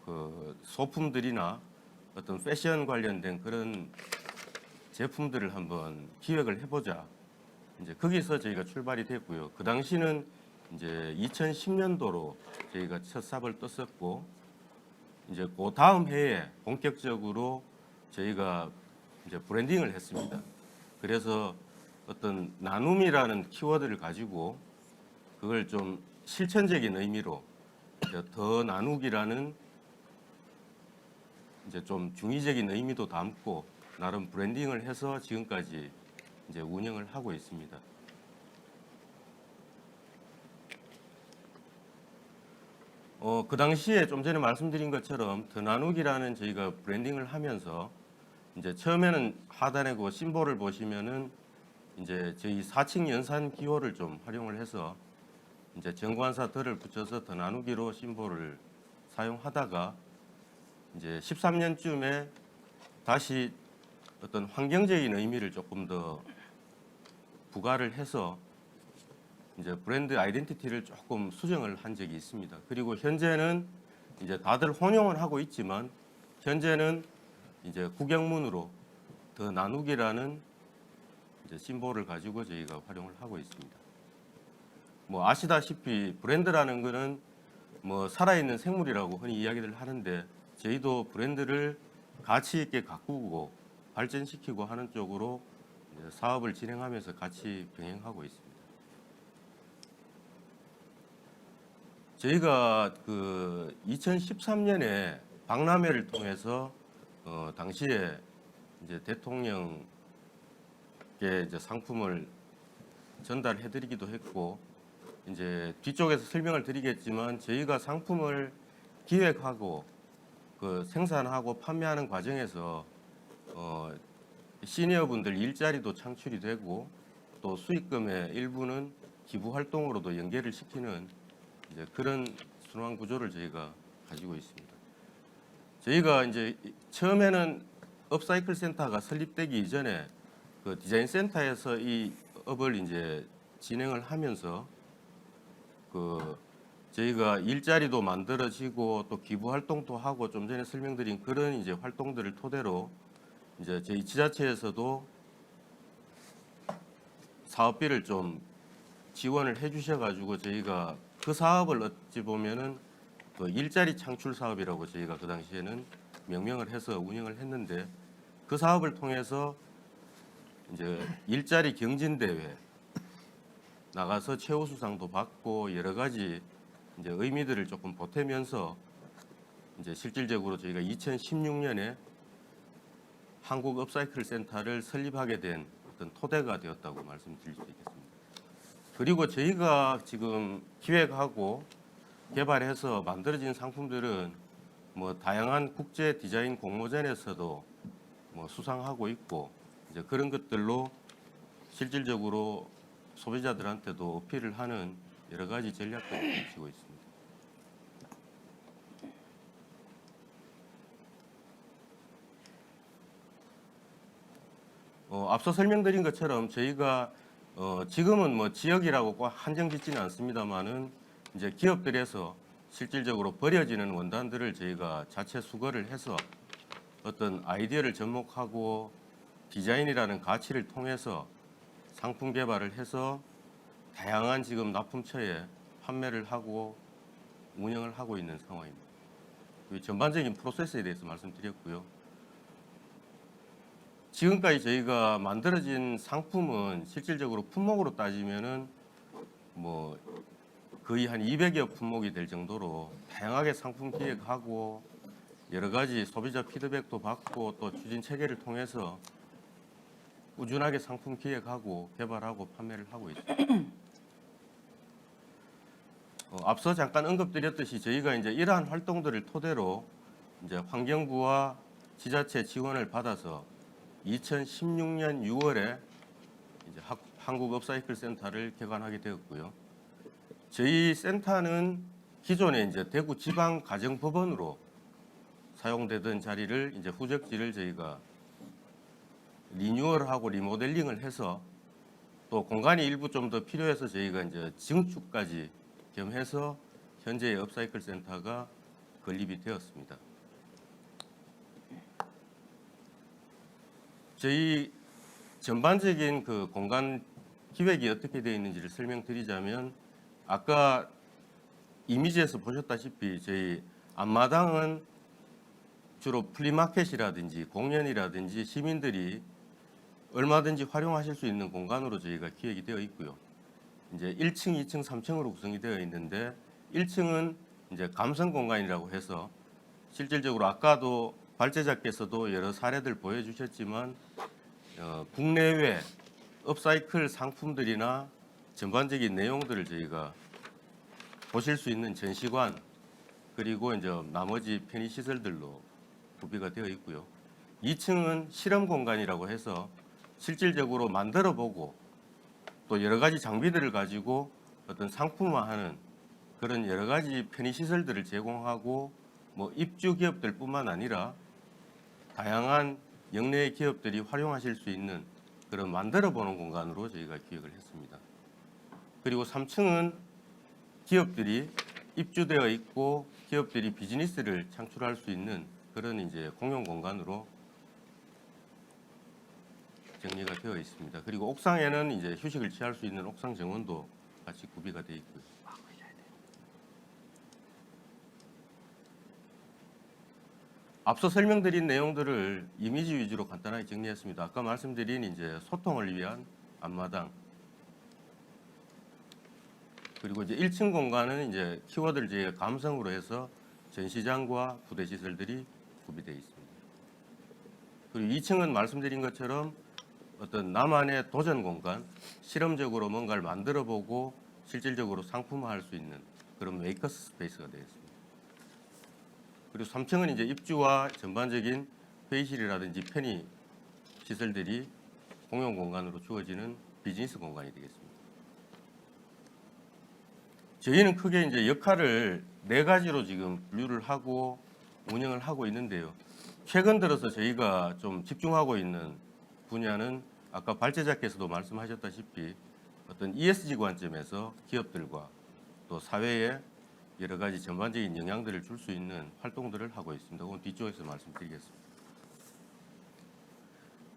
그 소품들이나 어떤 패션 관련된 그런 제품들을 한번 기획을 해보자. 이제 거기서 저희가 출발이 됐고요. 그 당시는 이제 2010년도로 저희가 첫 삽을 떴었고, 이제 그 다음 해에 본격적으로 저희가 이제 브랜딩을 했습니다. 그래서 어떤 나눔이라는 키워드를 가지고 그걸 좀 실천적인 의미로 더 나누기라는 이제 좀 중의적인 의미도 담고 나름 브랜딩을 해서 지금까지 이제 운영을 하고 있습니다. 그 당시에 좀 전에 말씀드린 것처럼 더 나누기라는 저희가 브랜딩을 하면서 이제 처음에는 하단에 그 심볼을 보시면은 이제 저희 4층 연산 기호를 좀 활용을 해서 이제 정관사들을 붙여서 더 나누기로 심볼을 사용하다가 이제 13년쯤에 다시 어떤 환경적인 의미를 조금 더 부과를 해서 이제 브랜드 아이덴티티를 조금 수정을 한 적이 있습니다. 그리고 현재는 이제 다들 혼용을 하고 있지만 현재는 이제 구경문으로 더 나누기라는 이제 심볼을 가지고 저희가 활용을 하고 있습니다. 뭐 아시다시피 브랜드라는 거는 뭐 살아있는 생물이라고 흔히 이야기를 하는데 저희도 브랜드를 가치 있게 가꾸고 발전시키고 하는 쪽으로 이제 사업을 진행하면서 같이 병행하고 있습니다. 저희가 그 2013년에 박람회를 통해서 당시에 이제 대통령께 이제 상품을 전달해드리기도 했고 이제 뒤쪽에서 설명을 드리겠지만 저희가 상품을 기획하고 그 생산하고 판매하는 과정에서 시니어분들 일자리도 창출이 되고 또 수익금의 일부는 기부 활동으로도 연계를 시키는 이제 그런 순환 구조를 저희가 가지고 있습니다. 저희가 이제 처음에는 업사이클 센터가 설립되기 이전에 그 디자인 센터에서 이 업을 이제 진행을 하면서 그 저희가 일자리도 만들어지고 또 기부 활동도 하고 좀 전에 설명드린 그런 이제 활동들을 토대로 이제 저희 지자체에서도 사업비를 좀 지원을 해주셔가지고 저희가 그 사업을 어찌 보면은 그 일자리 창출 사업이라고 저희가 그 당시에는 명명을 해서 운영을 했는데 그 사업을 통해서 이제 일자리 경진대회 나가서 최우수상도 받고 여러 가지 이제 의미들을 조금 보태면서 이제 실질적으로 저희가 2016년에 한국 업사이클 센터를 설립하게 된 어떤 토대가 되었다고 말씀드릴 수 있겠습니다. 그리고 저희가 지금 기획하고 개발해서 만들어진 상품들은 뭐 다양한 국제 디자인 공모전에서도 뭐 수상하고 있고 이제 그런 것들로 실질적으로 소비자들한테도 어필을 하는 여러 가지 전략들을 펼치고 있습니다. 앞서 설명드린 것처럼 저희가 지금은 뭐 지역이라고 꼭 한정짓지는 않습니다만은 이제 기업들에서 실질적으로 버려지는 원단들을 저희가 자체 수거를 해서 어떤 아이디어를 접목하고 디자인이라는 가치를 통해서 상품 개발을 해서 다양한 지금 납품처에 판매를 하고 운영을 하고 있는 상황입니다. 이 전반적인 프로세스에 대해서 말씀드렸고요. 지금까지 저희가 만들어진 상품은 실질적으로 품목으로 따지면은 뭐 거의 한 200여 품목이 될 정도로 다양하게 상품 기획하고 여러 가지 소비자 피드백도 받고 또 추진 체계를 통해서 꾸준하게 상품 기획하고 개발하고 판매를 하고 있습니다. 앞서 잠깐 언급드렸듯이 저희가 이제 이러한 활동들을 토대로 이제 환경부와 지자체 지원을 받아서 2016년 6월에 이제 한국 업사이클 센터를 개관하게 되었고요. 저희 센터는 기존에 이제 대구 지방 가정법원으로 사용되던 자리를 이제 후적지를 저희가 리뉴얼하고 리모델링을 해서 또 공간이 일부 좀 더 필요해서 저희가 이제 증축까지 겸해서 현재의 업사이클 센터가 건립이 되었습니다. 저희 전반적인 그 공간 기획이 어떻게 되어 있는지를 설명드리자면 아까 이미지에서 보셨다시피 저희 앞마당은 주로 플리마켓이라든지 공연이라든지 시민들이 얼마든지 활용하실 수 있는 공간으로 저희가 기획이 되어 있고요. 이제 1층, 2층, 3층으로 구성이 되어 있는데 1층은 이제 감성 공간이라고 해서 실질적으로 아까도 발제자께서도 여러 사례들 보여주셨지만 국내외 업사이클 상품들이나 전반적인 내용들을 저희가 보실 수 있는 전시관 그리고 이제 나머지 편의 시설들로 구비가 되어 있고요. 2층은 실험 공간이라고 해서 실질적으로 만들어 보고 또 여러 가지 장비들을 가지고 어떤 상품화하는 그런 여러 가지 편의 시설들을 제공하고 뭐 입주 기업들뿐만 아니라 다양한 역내 기업들이 활용하실 수 있는 그런 만들어보는 공간으로 저희가 기획을 했습니다. 그리고 3층은 기업들이 입주되어 있고 기업들이 비즈니스를 창출할 수 있는 그런 이제 공용 공간으로 정리가 되어 있습니다. 그리고 옥상에는 이제 휴식을 취할 수 있는 옥상 정원도 같이 구비가 되어 있고요. 앞서 설명드린 내용들을 이미지 위주로 간단하게 정리했습니다. 아까 말씀드린 이제 소통을 위한 앞마당, 그리고 이제 1층 공간은 이제 키워드를 저희가 감성으로 해서 전시장과 부대 시설들이 구비되어 있습니다. 그리고 2층은 말씀드린 것처럼 어떤 나만의 도전 공간, 실험적으로 뭔가를 만들어보고 실질적으로 상품화할 수 있는 그런 메이커스 스페이스가 되어 있습니다. 그리고 3층은 이제 입주와 전반적인 회의실이라든지 편의 시설들이 공용 공간으로 주어지는 비즈니스 공간이 되겠습니다. 저희는 크게 이제 역할을 4가지로 지금 분류를 하고 운영을 하고 있는데요. 최근 들어서 저희가 좀 집중하고 있는 분야는 아까 발제자께서도 말씀하셨다시피 어떤 ESG 관점에서 기업들과 또 사회에 여러 가지 전반적인 영향들을 줄 수 있는 활동들을 하고 있습니다. 그건 뒤쪽에서 말씀드리겠습니다.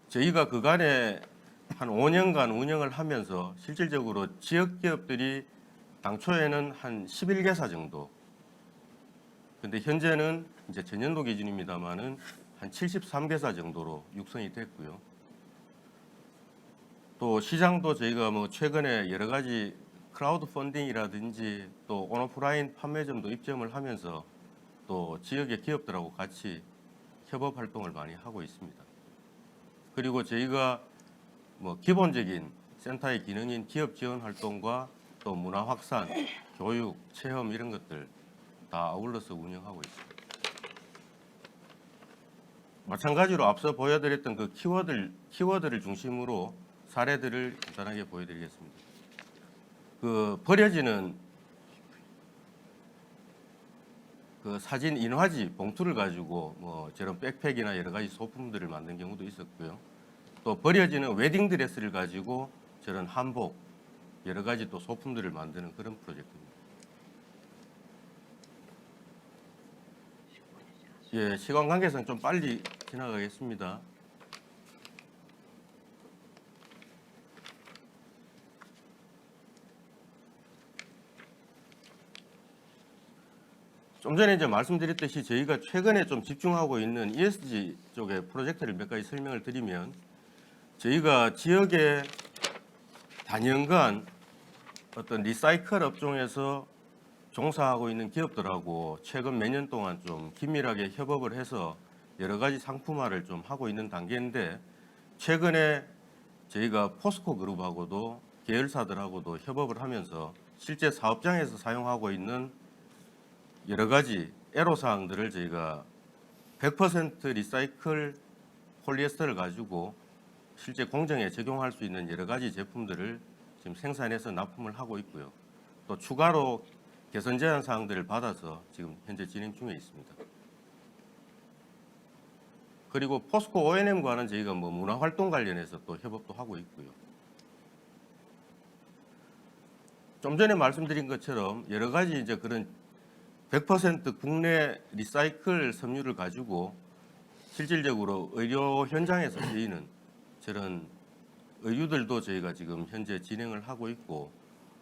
저희가 그간에 한 5년간 운영을 하면서 실질적으로 지역 기업들이 당초에는 한 11개사 정도, 근데 현재는 이제 전년도 기준입니다만은 한 73개사 정도로 육성이 됐고요. 또 시장도 저희가 뭐 최근에 여러 가지 크라우드 펀딩이라든지 또 온오프라인 판매점도 입점을 하면서 또 지역의 기업들하고 같이 협업 활동을 많이 하고 있습니다. 그리고 저희가 뭐 기본적인 센터의 기능인 기업 지원 활동과 또 문화 확산, 교육, 체험 이런 것들 다 아울러서 운영하고 있습니다. 마찬가지로 앞서 보여드렸던 그 키워드를 중심으로 사례들을 간단하게 보여드리겠습니다. 그 버려지는 그 사진 인화지 봉투를 가지고 뭐 저런 백팩이나 여러 가지 소품들을 만든 경우도 있었고요. 또 버려지는 웨딩 드레스를 가지고 저런 한복, 여러 가지 또 소품들을 만드는 그런 프로젝트입니다. 예, 시간 관계상 좀 빨리 지나가겠습니다. 좀 전에 이제 말씀드렸듯이 저희가 최근에 좀 집중하고 있는 ESG 쪽의 프로젝트를 몇 가지 설명을 드리면, 저희가 지역의 단연간 어떤 리사이클 업종에서 종사하고 있는 기업들하고 최근 몇 년 동안 좀 긴밀하게 협업을 해서 여러 가지 상품화를 좀 하고 있는 단계인데, 최근에 저희가 포스코 그룹하고도 계열사들하고도 협업을 하면서 실제 사업장에서 사용하고 있는 여러 가지 애로사항들을 저희가 100% 리사이클 폴리에스터를 가지고 실제 공정에 적용할 수 있는 여러 가지 제품들을 지금 생산해서 납품을 하고 있고요. 또 추가로 개선 제안 사항들을 받아서 지금 현재 진행 중에 있습니다. 그리고 포스코 O&M과는 저희가 뭐 문화활동 관련해서 또 협업도 하고 있고요. 좀 전에 말씀드린 것처럼 여러 가지 이제 그런 100% 국내 리사이클 섬유를 가지고 실질적으로 의료 현장에서 쓰이는 저런 의류들도 저희가 지금 현재 진행을 하고 있고,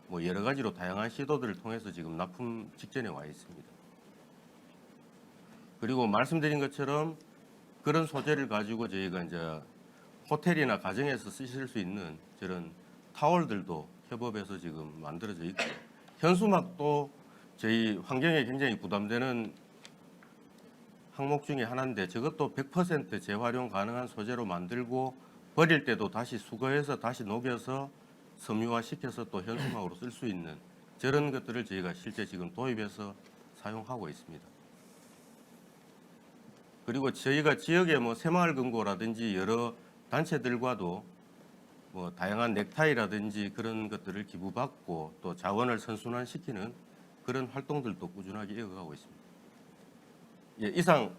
뭐 여러 가지로 다양한 시도들을 통해서 지금 납품 직전에 와 있습니다. 그리고 말씀드린 것처럼 그런 소재를 가지고 저희가 이제 호텔이나 가정에서 쓰실 수 있는 저런 타월들도 협업해서 지금 만들어져 있고, 현수막도 저희 환경에 굉장히 부담되는 항목 중에 하나인데, 저것도 100% 재활용 가능한 소재로 만들고 버릴 때도 다시 수거해서 다시 녹여서 섬유화 시켜서 또 현수막으로 쓸 수 있는 저런 것들을 저희가 실제 지금 도입해서 사용하고 있습니다. 그리고 저희가 지역의 뭐 새마을금고라든지 여러 단체들과도 뭐 다양한 넥타이라든지 그런 것들을 기부받고 또 자원을 선순환시키는 그런 활동들도 꾸준하게 이어가고 있습니다. 예, 이상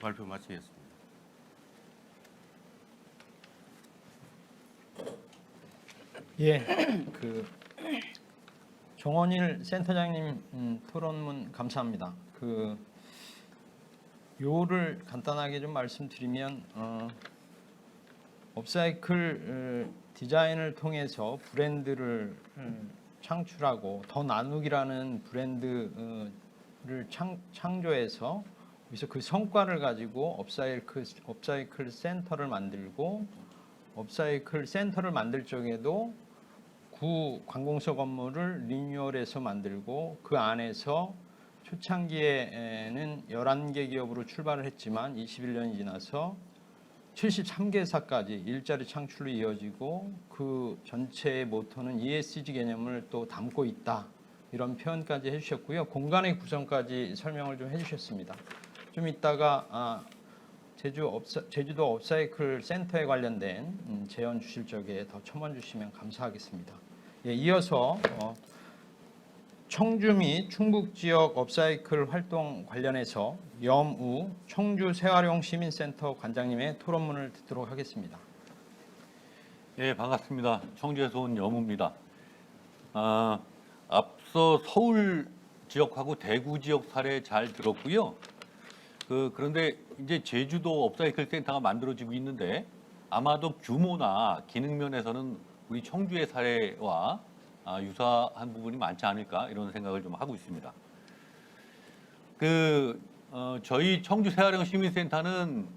발표 마치겠습니다. 예, 그 정원일 센터장님 토론문 감사합니다. 그 요를 간단하게 좀 말씀드리면 업사이클 디자인을 통해서 브랜드를 창출하고 더 나누기라는 브랜드를 창조해서 그래서 그 성과를 가지고 업사이클 센터를 만들고 업사이클 센터를 만들 적에도 구 관공서 건물을 리뉴얼해서 만들고 그 안에서 초창기에는 11개 기업으로 출발을 했지만 21년이 지나서 73개사까지 일자리 창출로 이어지고 그 전체의 모토는 ESG 개념을 또 담고 있다. 이런 표현까지 해주셨고요. 공간의 구성까지 설명을 좀 해주셨습니다. 좀 이따가 제주도 업사이클 센터에 관련된 제언 주실 적에 더 첨언 주시면 감사하겠습니다. 예, 이어서 청주 및 충북 지역 업사이클 활동 관련해서 염우 청주 재활용 시민센터 관장님의 토론문을 듣도록 하겠습니다. 네, 반갑습니다. 청주에서 온 염우입니다. 앞서 서울 지역하고 대구 지역 사례 잘 들었고요. 그런데 이제 제주도 업사이클 센터가 만들어지고 있는데 아마도 규모나 기능 면에서는 우리 청주의 사례와 유사한 부분이 많지 않을까 이런 생각을 좀 하고 있습니다. 저희 청주 재활용 시민센터는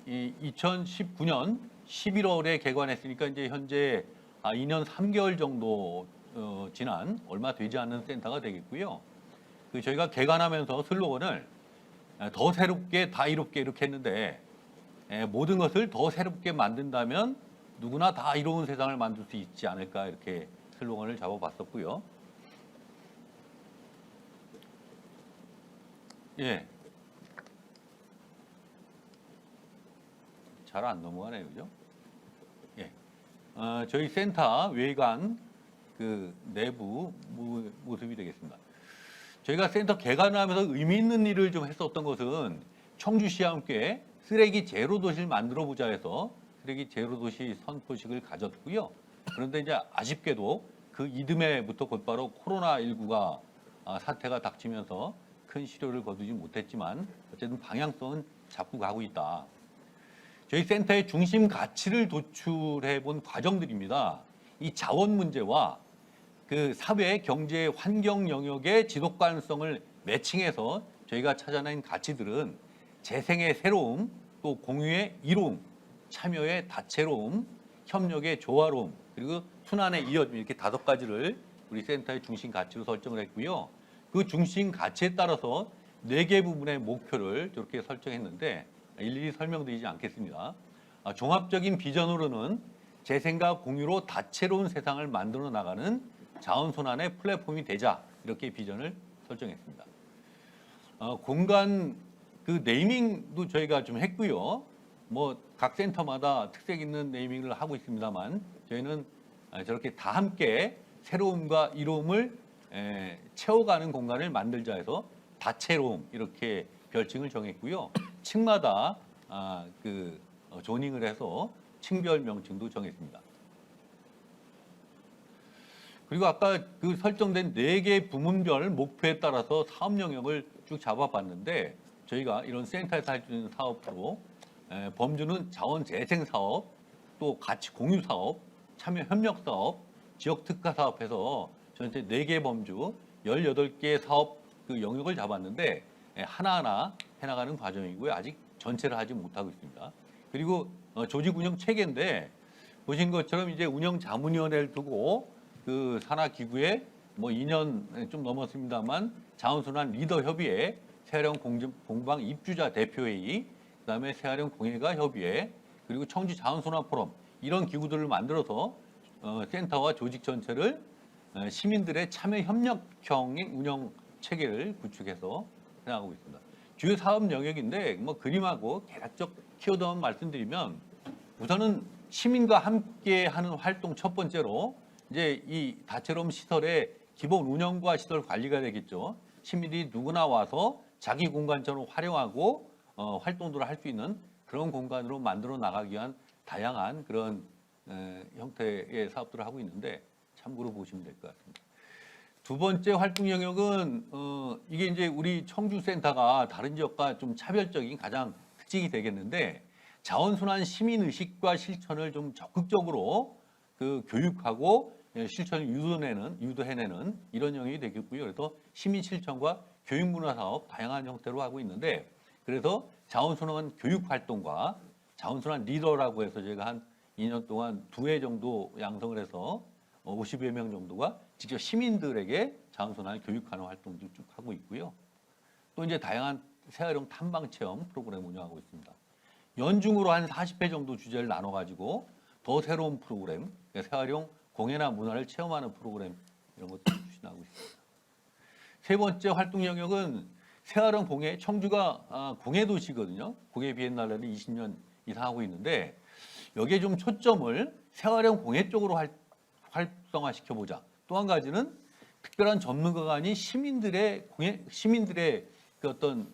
2019년 11월에 개관했으니까 이제 현재 2년 3개월 정도 지난 얼마 되지 않는 센터가 되겠고요. 저희가 개관하면서 슬로건을 더 새롭게 다 이롭게 이렇게 했는데 모든 것을 더 새롭게 만든다면 누구나 다 이로운 세상을 만들 수 있지 않을까 이렇게 슬로건을 잡아봤었고요. 예, 잘 안 넘어가네요, 그죠? 예, 저희 센터 외관 내부 모습이 되겠습니다. 저희가 센터 개관을 하면서 의미 있는 일을 좀 했었던 것은 청주시와 함께 쓰레기 제로 도시를 만들어 보자 해서 쓰레기 제로 도시 선포식을 가졌고요. 그런데 이제 아쉽게도 그 이듬해부터 곧바로 코로나19가 사태가 닥치면서 큰 실효를 거두지 못했지만 어쨌든 방향성은 잡고 가고 있다. 저희 센터의 중심 가치를 도출해 본 과정들입니다. 이 자원 문제와 그 사회, 경제, 환경 영역의 지속 가능성을 매칭해서 저희가 찾아낸 가치들은 재생의 새로움, 또 공유의 이로움, 참여의 다채로움, 협력의 조화로움, 그리고 순환의 이어짐 이렇게 5가지를 우리 센터의 중심 가치로 설정을 했고요. 그 중심 가치에 따라서 4개 부분의 목표를 저렇게 설정했는데 일일이 설명드리지 않겠습니다. 종합적인 비전으로는 재생과 공유로 다채로운 세상을 만들어 나가는 자원순환의 플랫폼이 되자 이렇게 비전을 설정했습니다. 공간 네이밍도 저희가 좀 했고요. 각 센터마다 특색 있는 네이밍을 하고 있습니다만 저희는 저렇게 다 함께 새로움과 이로움을 채워가는 공간을 만들자 해서 다채로움 이렇게 별칭을 정했고요. 층마다 조닝을 해서 층별 명칭도 정했습니다. 그리고 아까 설정된 4개 부문별 목표에 따라서 사업 영역을 쭉 잡아봤는데 저희가 이런 센터에서 할 수 있는 사업으로 범주는 자원 재생 사업, 또 가치 공유 사업, 참여 협력 사업, 지역 특화 사업해서 전체 4개 범주 18개 사업 영역을 잡았는데 하나하나 해나가는 과정이고요. 아직 전체를 하지 못하고 있습니다. 그리고 조직 운영 체계인데 보신 것처럼 이제 운영 자문위원회를 두고 산하기구에 2년 좀 넘었습니다만 자원순환 리더 협의회, 새활용 공방 입주자 대표회의, 그다음에 새활용 공예가 협의회, 그리고 청주 자원순환 포럼 이런 기구들을 만들어서 센터와 조직 전체를 시민들의 참여 협력형의 운영 체계를 구축해서 해나가고 있습니다. 주요 사업 영역인데 그림하고 개략적 키워드만 말씀드리면 우선은 시민과 함께 하는 활동 첫 번째로 이제 이 다채로운 시설의 기본 운영과 시설 관리가 되겠죠. 시민들이 누구나 와서 자기 공간처럼 활용하고 활동들을 할 수 있는 그런 공간으로 만들어 나가기 위한 다양한 그런 형태의 사업들을 하고 있는데 참고로 보시면 될 것 같습니다. 두 번째 활동 영역은 이게 이제 우리 청주센터가 다른 지역과 좀 차별적인 가장 특징이 되겠는데 자원순환 시민 의식과 실천을 좀 적극적으로 그 교육하고 실천을 유도해내는 이런 영역이 되겠고요. 그래서 시민 실천과 교육 문화 사업 다양한 형태로 하고 있는데 그래서 자원순환 교육 활동과 자원순환 리더라고 해서 제가 한 2년 동안 2회 정도 양성을 해서 50여 명 정도가 직접 시민들에게 자원순환 교육하는 활동도 쭉 하고 있고요. 또 이제 다양한 재활용 탐방 체험 프로그램 운영하고 있습니다. 연중으로 한 40회 정도 주제를 나눠가지고 더 새로운 프로그램, 재활용 공예나 문화를 체험하는 프로그램 이런 것도 추진하고 있습니다. 세 번째 활동 영역은 재활용 공예, 청주가 공예 도시거든요. 공예 비엔날레를 20년 이상 하고 있는데 여기에 좀 초점을 재활용 공예 쪽으로 활성화시켜보자. 또 한 가지는 특별한 전문가가 아닌 시민들의 그 어떤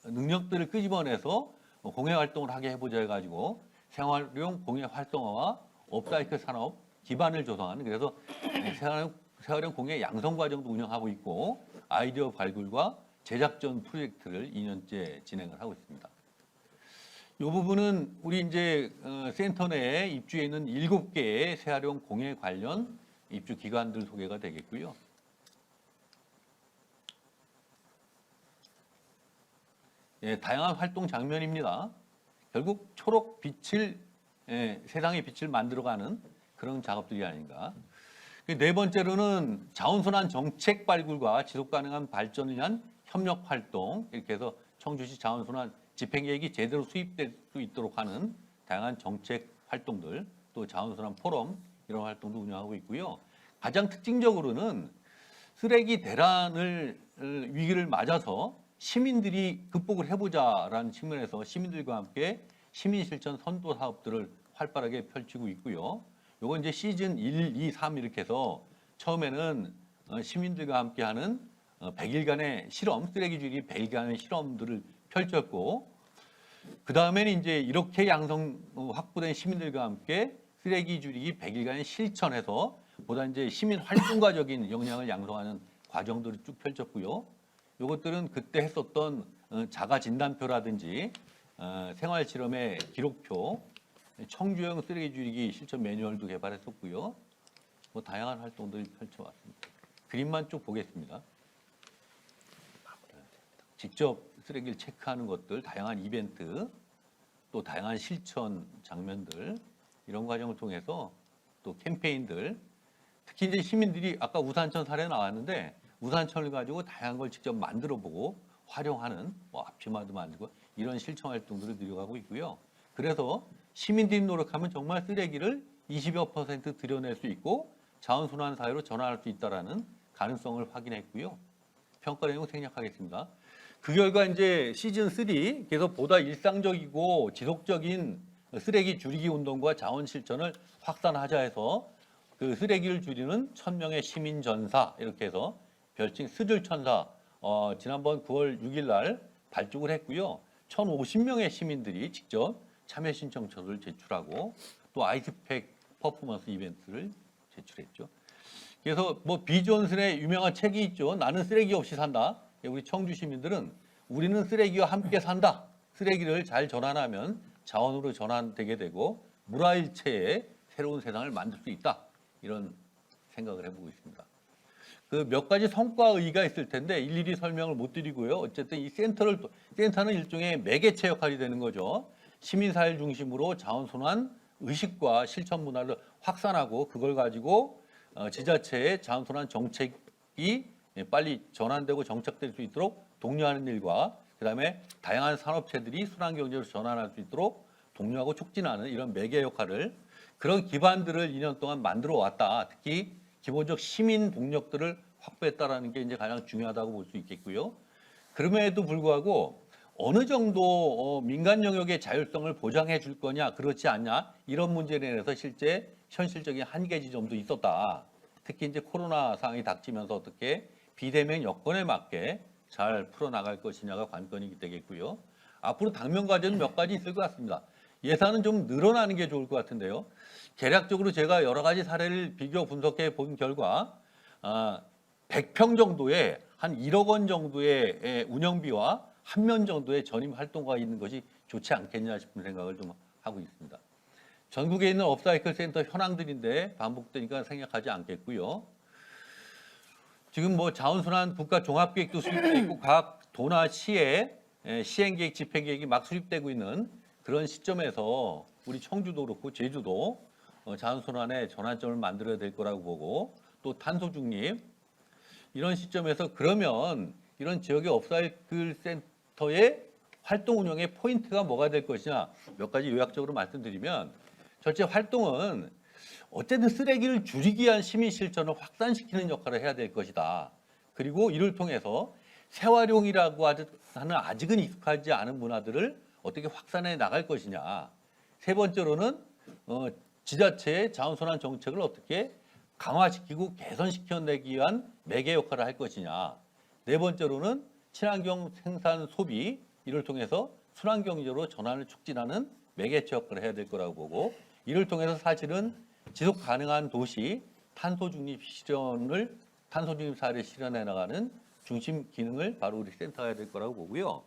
능력들을 끄집어내서 공예 활동을 하게 해보자 해가지고 생활용 공예 활성화와 업사이클 산업 기반을 조성하는 그래서 생활용 공예 양성 과정도 운영하고 있고 아이디어 발굴과 제작전 프로젝트를 2년째 진행을 하고 있습니다. 이 부분은 우리 이제 센터 내에 입주해 있는 7개의 재활용 공예 관련 입주 기관들 소개가 되겠고요. 예, 다양한 활동 장면입니다. 결국 초록 빛을 세상의 빛을 만들어가는 그런 작업들이 아닌가. 네 번째로는 자원순환 정책 발굴과 지속 가능한 발전을 위한 협력 활동 이렇게 해서 청주시 자원순환 집행계획이 제대로 수립될 수 있도록 하는 다양한 정책 활동들 또 자원순환 포럼 이런 활동도 운영하고 있고요. 가장 특징적으로는 쓰레기 대란을 위기를 맞아서 시민들이 극복을 해보자라는 측면에서 시민들과 함께 시민 실천 선도 사업들을 활발하게 펼치고 있고요. 요건 이제 시즌 1, 2, 3 이렇게 해서 처음에는 시민들과 함께하는 100일간의 실험, 쓰레기 줄이기 100일간의 실험들을 펼쳤고 그 다음에는 이제 이렇게 양성 확보된 시민들과 함께 쓰레기 줄이기 100일간의 실천해서 보다 이제 시민 활동가적인 역량을 양성하는 과정들을 쭉 펼쳤고요. 이것들은 그때 했었던 자가 진단표라든지 생활 실험의 기록표, 청주형 쓰레기 줄이기 실천 매뉴얼도 개발했었고요. 뭐 다양한 활동들을 펼쳐왔습니다. 그림만 쭉 보겠습니다. 직접 쓰레기를 체크하는 것들, 다양한 이벤트, 또 다양한 실천 장면들 이런 과정을 통해서 또 캠페인들, 특히 이제 시민들이 아까 우산천 사례 나왔는데 우산천을 가지고 다양한 걸 직접 만들어보고 활용하는 뭐 앞치마도 만들고 이런 실천 활동들을 늘려가고 있고요. 그래서 시민들이 노력하면 정말 쓰레기를 20여% 들여낼 수 있고 자원순환 사회로 전환할 수 있다라는 가능성을 확인했고요. 평가 내용 생략하겠습니다. 그 결과 이제 시즌 3 그래서 보다 일상적이고 지속적인 쓰레기 줄이기 운동과 자원 실천을 확산하자 해서 그 쓰레기를 줄이는 1000명의 시민 전사 이렇게 해서 별칭 스들천사 지난번 9월 6일 날 발족을 했고요. 1050명의 시민들이 직접 참여 신청서를 제출하고 또 아이스팩 퍼포먼스 이벤트를 제출했죠. 그래서 뭐 비존슨의 유명한 책이 있죠. 나는 쓰레기 없이 산다. 우리 청주 시민들은 우리는 쓰레기와 함께 산다. 쓰레기를 잘 전환하면 자원으로 전환되게 되고 물화일체의 새로운 세상을 만들 수 있다. 이런 생각을 해보고 있습니다. 그 몇 가지 성과 의의가 있을 텐데 일일이 설명을 못 드리고요. 어쨌든 이 센터는 일종의 매개체 역할이 되는 거죠. 시민사회를 중심으로 자원순환 의식과 실천 문화를 확산하고 그걸 가지고 지자체의 자원순환 정책이 빨리 전환되고 정착될 수 있도록 독려하는 일과 그다음에 다양한 산업체들이 순환경제로 전환할 수 있도록 독려하고 촉진하는 이런 매개 역할을 그런 기반들을 2년 동안 만들어 왔다. 특히 기본적 시민 동력들을 확보했다라는 게 이제 가장 중요하다고 볼 수 있겠고요. 그럼에도 불구하고 어느 정도 민간 영역의 자율성을 보장해 줄 거냐 그렇지 않냐 이런 문제에 대해서 실제 현실적인 한계 지점도 있었다. 특히 이제 코로나 상황이 닥치면서 어떻게 비대면 여건에 맞게 잘 풀어나갈 것이냐가 관건이 되겠고요. 앞으로 당면 과제는 몇 가지 있을 것 같습니다. 예산은 좀 늘어나는 게 좋을 것 같은데요. 계략적으로 제가 여러 가지 사례를 비교 분석해 본 결과 100평 정도의 한 1억 원 정도의 운영비와 한 면 정도의 전임 활동가 있는 것이 좋지 않겠냐 싶은 생각을 좀 하고 있습니다. 전국에 있는 업사이클 센터 현황들인데 반복되니까 생략하지 않겠고요. 지금 뭐 자원순환 국가 종합계획도 수립돼 있고 각 도나 시의 시행계획, 집행계획이 막 수립되고 있는 그런 시점에서 우리 청주도 그렇고 제주도 자원순환의 전환점을 만들어야 될 거라고 보고 또 탄소 중립 이런 시점에서 그러면 이런 지역의 업사이클 센터의 활동 운영의 포인트가 뭐가 될 것이냐 몇 가지 요약적으로 말씀드리면 첫째 활동은 어쨌든 쓰레기를 줄이기 위한 시민 실천을 확산시키는 역할을 해야 될 것이다. 그리고 이를 통해서 재활용이라고 하는 아직은 익숙하지 않은 문화들을 어떻게 확산해 나갈 것이냐. 세 번째로는 지자체의 자원순환 정책을 어떻게 강화시키고 개선시켜내기 위한 매개 역할을 할 것이냐. 네 번째로는 친환경 생산 소비 이를 통해서 순환경제로 전환을 촉진하는 매개체 역할을 해야 될 거라고 보고 이를 통해서 사실은 지속 가능한 도시 탄소 중립 사회를 실현해 나가는 중심 기능을 바로 우리 센터가 해야 될 거라고 보고요.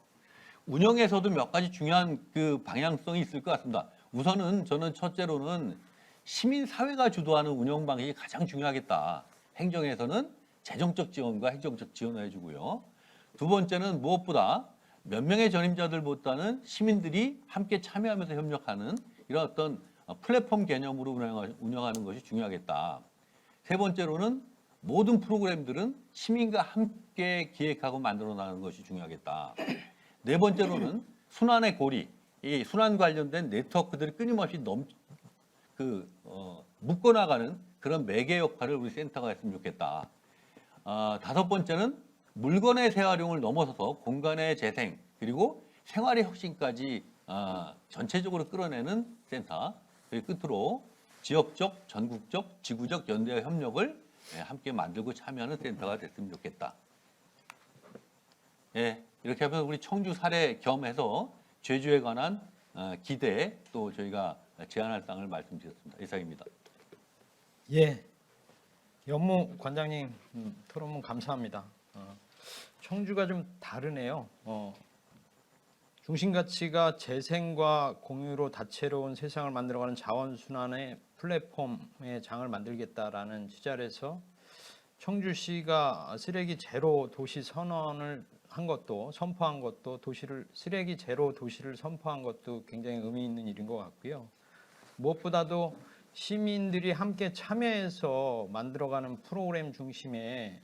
운영에서도 몇 가지 중요한 그 방향성이 있을 것 같습니다. 우선은 저는 첫째로는 시민 사회가 주도하는 운영 방식이 가장 중요하겠다. 행정에서는 재정적 지원과 행정적 지원을 해주고요. 두 번째는 무엇보다 몇 명의 전임자들보다는 시민들이 함께 참여하면서 협력하는 이런 어떤 플랫폼 개념으로 운영하는 것이 중요하겠다. 세 번째로는 모든 프로그램들은 시민과 함께 기획하고 만들어 나가는 것이 중요하겠다. 네 번째로는 순환의 고리, 이 순환 관련된 네트워크들이 끊임없이 묶어나가는 그런 매개 역할을 우리 센터가 했으면 좋겠다. 다섯 번째는 물건의 재활용을 넘어서서 공간의 재생 그리고 생활의 혁신까지 전체적으로 끌어내는 센터. 그리고 끝으로 지역적, 전국적, 지구적 연대와 협력을 함께 만들고 참여하는 센터가 됐으면 좋겠다. 예, 이렇게 하면 우리 청주 사례 겸해서 제주에 관한 기대 또 저희가 제안할 사항을 말씀드렸습니다. 이상입니다. 예, 연무 관장님 토론문 감사합니다. 청주가 좀 다르네요. 중심 가치가 재생과 공유로 다채로운 세상을 만들어가는 자원순환의 플랫폼의 장을 만들겠다라는 시절에서 청주시가 쓰레기 제로 도시 선언을 선포한 것도 쓰레기 제로 도시를 선포한 것도 굉장히 의미 있는 일인 것 같고요. 무엇보다도 시민들이 함께 참여해서 만들어가는 프로그램 중심의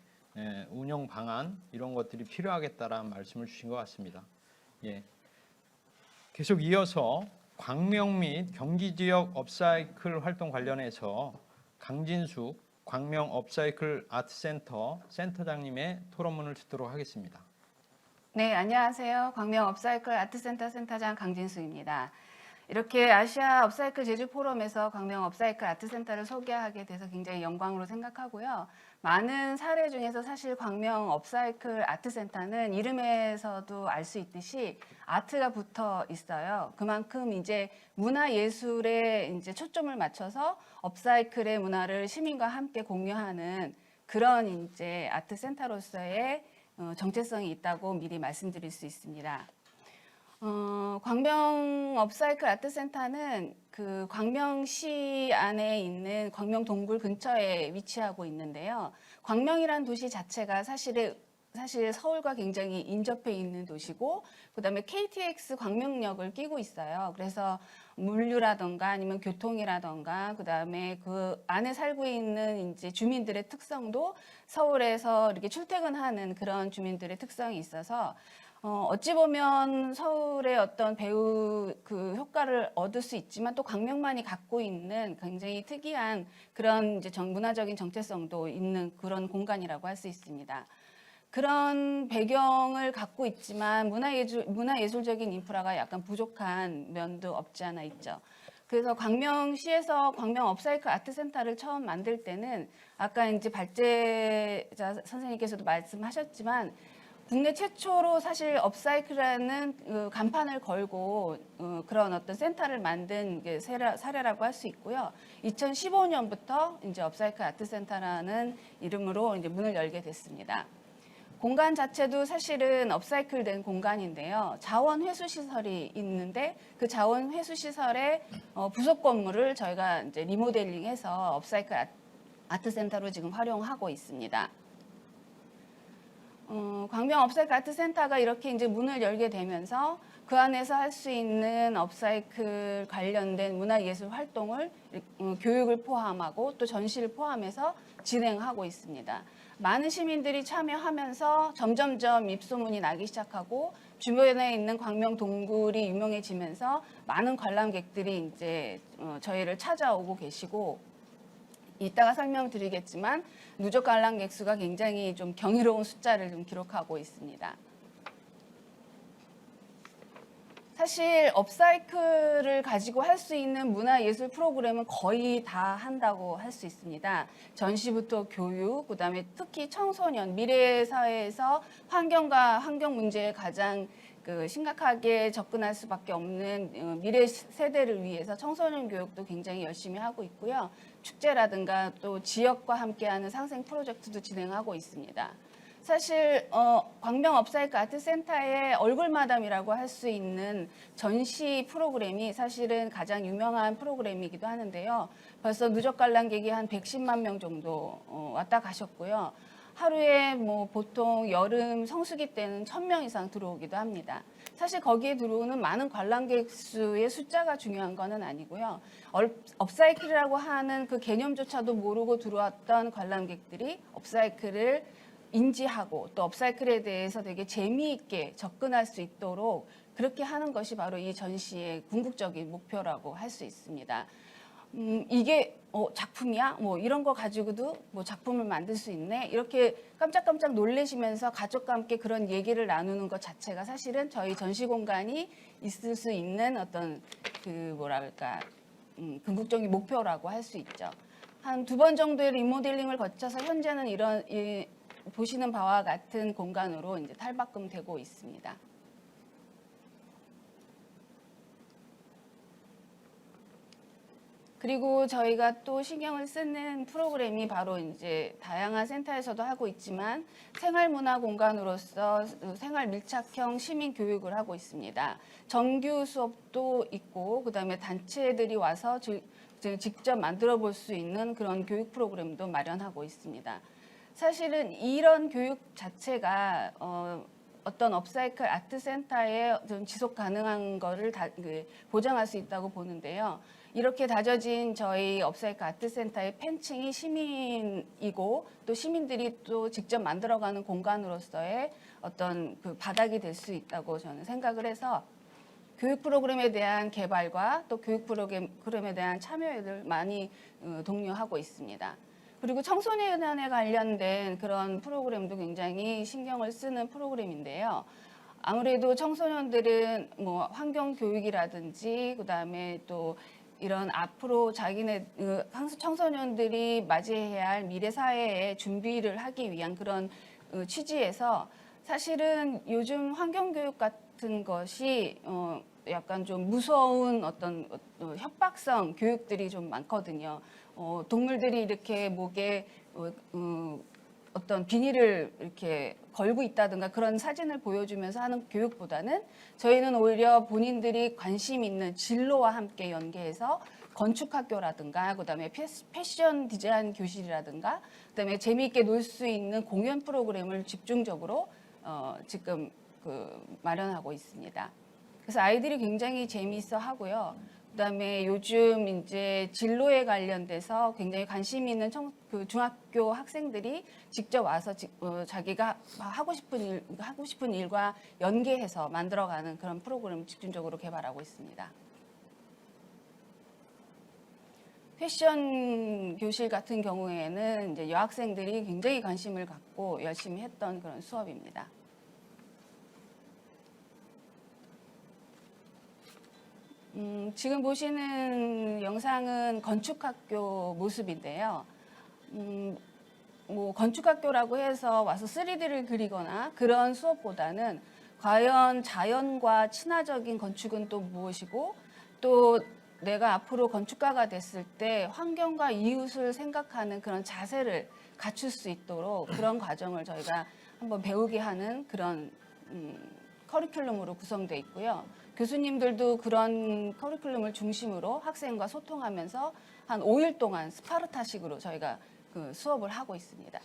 운영 방안 이런 것들이 필요하겠다라는 말씀을 주신 것 같습니다. 예. 계속 이어서 광명 및 경기 지역 업사이클 활동 관련해서 강진숙 광명 업사이클 아트센터 센터장님의 토론문을 듣도록 하겠습니다. 네, 안녕하세요. 광명 업사이클 아트센터 센터장 강진수입니다. 이렇게 아시아 업사이클 제주 포럼에서 광명 업사이클 아트센터를 소개하게 돼서 굉장히 영광으로 생각하고요. 많은 사례 중에서 사실 광명 업사이클 아트센터는 이름에서도 알 수 있듯이 아트가 붙어 있어요. 그만큼 이제 문화예술에 이제 초점을 맞춰서 업사이클의 문화를 시민과 함께 공유하는 그런 이제 아트센터로서의 정체성이 있다고 미리 말씀드릴 수 있습니다. 광명 업사이클 아트센터는 그 광명시 안에 있는 광명 동굴 근처에 위치하고 있는데요. 광명이란 도시 자체가 사실 서울과 굉장히 인접해 있는 도시고, 그다음에 KTX 광명역을 끼고 있어요. 그래서 물류라던가 아니면 교통이라던가 그다음에 그 안에 살고 있는 이제 주민들의 특성도 서울에서 이렇게 출퇴근하는 그런 주민들의 특성이 있어서 어찌 보면 서울의 어떤 배후 그 효과를 얻을 수 있지만 또 광명만이 갖고 있는 굉장히 특이한 그런 이제 문화적인 정체성도 있는 그런 공간이라고 할 수 있습니다. 그런 배경을 갖고 있지만 문화예술적인 인프라가 약간 부족한 면도 없지 않아 있죠. 그래서 광명시에서 광명 업사이클 아트센터를 처음 만들 때는 아까 이제 발제자 선생님께서도 말씀하셨지만 국내 최초로 사실 업사이클이라는 간판을 걸고 그런 어떤 센터를 만든 게 사례라고 할 수 있고요. 2015년부터 이제 업사이클 아트센터라는 이름으로 이제 문을 열게 됐습니다. 공간 자체도 사실은 업사이클된 공간인데요. 자원 회수 시설이 있는데 그 자원 회수 시설의 부속 건물을 저희가 이제 리모델링해서 업사이클 아트센터로 지금 활용하고 있습니다. 광명 업사이클 아트센터가 이렇게 이제 문을 열게 되면서 그 안에서 할 수 있는 업사이클 관련된 문화예술 활동을 교육을 포함하고 또 전시를 포함해서 진행하고 있습니다. 많은 시민들이 참여하면서 점점점 입소문이 나기 시작하고 주변에 있는 광명 동굴이 유명해지면서 많은 관람객들이 이제 저희를 찾아오고 계시고 이따가 설명드리겠지만 누적 관람객 수가 굉장히 좀 경이로운 숫자를 좀 기록하고 있습니다. 사실 업사이클을 가지고 할 수 있는 문화예술 프로그램은 거의 다 한다고 할 수 있습니다. 전시부터 교육, 그다음에 특히 청소년, 미래 사회에서 환경과 환경 문제에 가장 심각하게 접근할 수밖에 없는 미래 세대를 위해서 청소년 교육도 굉장히 열심히 하고 있고요. 축제라든가 또 지역과 함께하는 상생 프로젝트도 진행하고 있습니다. 사실 광명 업사이클 아트센터의 얼굴마담이라고 할 수 있는 전시 프로그램이 사실은 가장 유명한 프로그램이기도 하는데요. 벌써 누적 관람객이 한 110만 명 정도 왔다 가셨고요. 하루에 뭐 보통 여름 성수기 때는 1,000명 이상 들어오기도 합니다. 사실 거기에 들어오는 많은 관람객 수의 숫자가 중요한 것은 아니고요. 업사이클이라고 하는 그 개념조차도 모르고 들어왔던 관람객들이 업사이클을 인지하고 또 업사이클에 대해서 되게 재미있게 접근할 수 있도록 그렇게 하는 것이 바로 이 전시의 궁극적인 목표라고 할 수 있습니다. 이게 작품이야? 뭐 이런 거 가지고도 뭐 작품을 만들 수 있네? 이렇게 깜짝깜짝 놀라시면서 가족과 함께 그런 얘기를 나누는 것 자체가 사실은 저희 전시 공간이 있을 수 있는 어떤 궁극적인 목표라고 할 수 있죠. 한 2번 정도의 리모델링을 거쳐서 현재는 보시는 바와 같은 공간으로 이제 탈바꿈되고 있습니다. 그리고 저희가 또 신경을 쓰는 프로그램이 바로 이제 다양한 센터에서도 하고 있지만 생활문화 공간으로서 생활 밀착형 시민 교육을 하고 있습니다. 정규 수업도 있고 그다음에 단체들이 와서 직접 만들어 볼 수 있는 그런 교육 프로그램도 마련하고 있습니다. 사실은 이런 교육 자체가 어떤 업사이클 아트센터의 지속 가능한 거를 보장할 수 있다고 보는데요. 이렇게 다져진 저희 업사이클 아트센터의 팬층이 시민이고 또 시민들이 또 직접 만들어가는 공간으로서의 어떤 그 바닥이 될 수 있다고 저는 생각을 해서 교육 프로그램에 대한 개발과 또 교육 프로그램에 대한 참여를 많이 독려하고 있습니다. 그리고 청소년에 관련된 그런 프로그램도 굉장히 신경을 쓰는 프로그램인데요. 아무래도 청소년들은 뭐 환경 교육이라든지 그다음에 또 이런 앞으로 청소년들이 맞이해야 할 미래 사회에 준비를 하기 위한 그런 취지에서 사실은 요즘 환경 교육 같은 것이 약간 좀 무서운 어떤 협박성 교육들이 좀 많거든요. 동물들이 이렇게 목에 어떤 비닐을 이렇게 걸고 있다든가 그런 사진을 보여주면서 하는 교육보다는 저희는 오히려 본인들이 관심 있는 진로와 함께 연계해서 건축학교라든가 그다음에 패션 디자인 교실이라든가 그다음에 재미있게 놀 수 있는 공연 프로그램을 집중적으로 지금 마련하고 있습니다. 그래서 아이들이 굉장히 재미있어 하고요. 그다음에 요즘 이제 진로에 관련돼서 굉장히 관심 있는 중학교 학생들이 직접 와서 자기가 하고 싶은 일과 연계해서 만들어가는 그런 프로그램을 집중적으로 개발하고 있습니다. 패션 교실 같은 경우에는 이제 여학생들이 굉장히 관심을 갖고 열심히 했던 그런 수업입니다. 지금 보시는 영상은 건축학교 모습인데요. 뭐 건축학교라고 해서 와서 3D를 그리거나 그런 수업보다는 과연 자연과 친화적인 건축은 또 무엇이고 또 내가 앞으로 건축가가 됐을 때 환경과 이웃을 생각하는 그런 자세를 갖출 수 있도록 그런 과정을 저희가 한번 배우게 하는 그런 커리큘럼으로 구성되어 있고요. 교수님들도 그런 커리큘럼을 중심으로 학생과 소통하면서 한 5일 동안 스파르타식으로 저희가 그 수업을 하고 있습니다.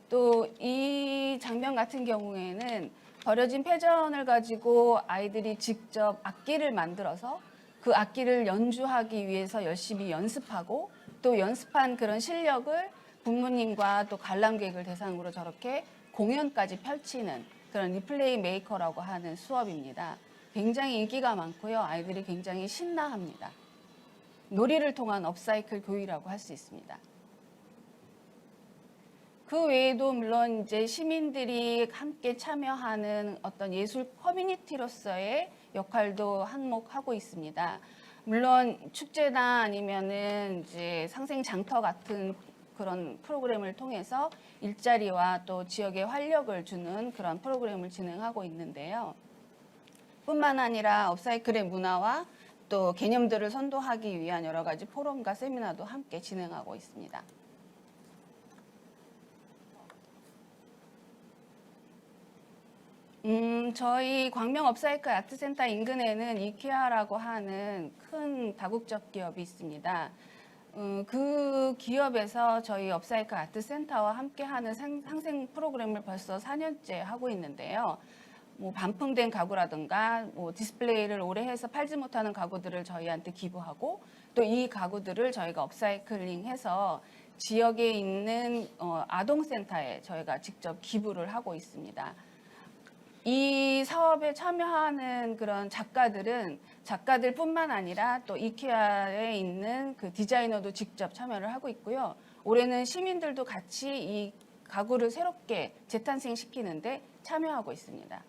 또 이 장면 같은 경우에는 버려진 패전을 가지고 아이들이 직접 악기를 만들어서 그 악기를 연주하기 위해서 열심히 연습하고 또 연습한 그런 실력을 부모님과 또 관람객을 대상으로 저렇게 공연까지 펼치는 그런 리플레이 메이커라고 하는 수업입니다. 굉장히 인기가 많고요. 아이들이 굉장히 신나합니다. 놀이를 통한 업사이클 교육이라고 할 수 있습니다. 그 외에도 물론 이제 시민들이 함께 참여하는 어떤 예술 커뮤니티로서의 역할도 한몫하고 있습니다. 물론 축제나 아니면은 이제 상생 장터 같은 그런 프로그램을 통해서 일자리와 또 지역에 활력을 주는 그런 프로그램을 진행하고 있는데요. 뿐만 아니라 업사이클의 문화와 또 개념들을 선도하기 위한 여러 가지 포럼과 세미나도 함께 진행하고 있습니다. 저희 광명 업사이클 아트센터 인근에는 이케아라고 하는 큰 다국적 기업이 있습니다. 그 기업에서 저희 업사이클 아트센터와 함께하는 상생 프로그램을 벌써 4년째 하고 있는데요. 뭐 반품된 가구라든가 뭐 디스플레이를 오래 해서 팔지 못하는 가구들을 저희한테 기부하고 또 이 가구들을 저희가 업사이클링해서 지역에 있는 아동센터에 저희가 직접 기부를 하고 있습니다. 이 사업에 참여하는 그런 작가들뿐만 아니라 또 이케아에 있는 그 디자이너도 직접 참여를 하고 있고요. 올해는 시민들도 같이 이 가구를 새롭게 재탄생시키는데 참여하고 있습니다.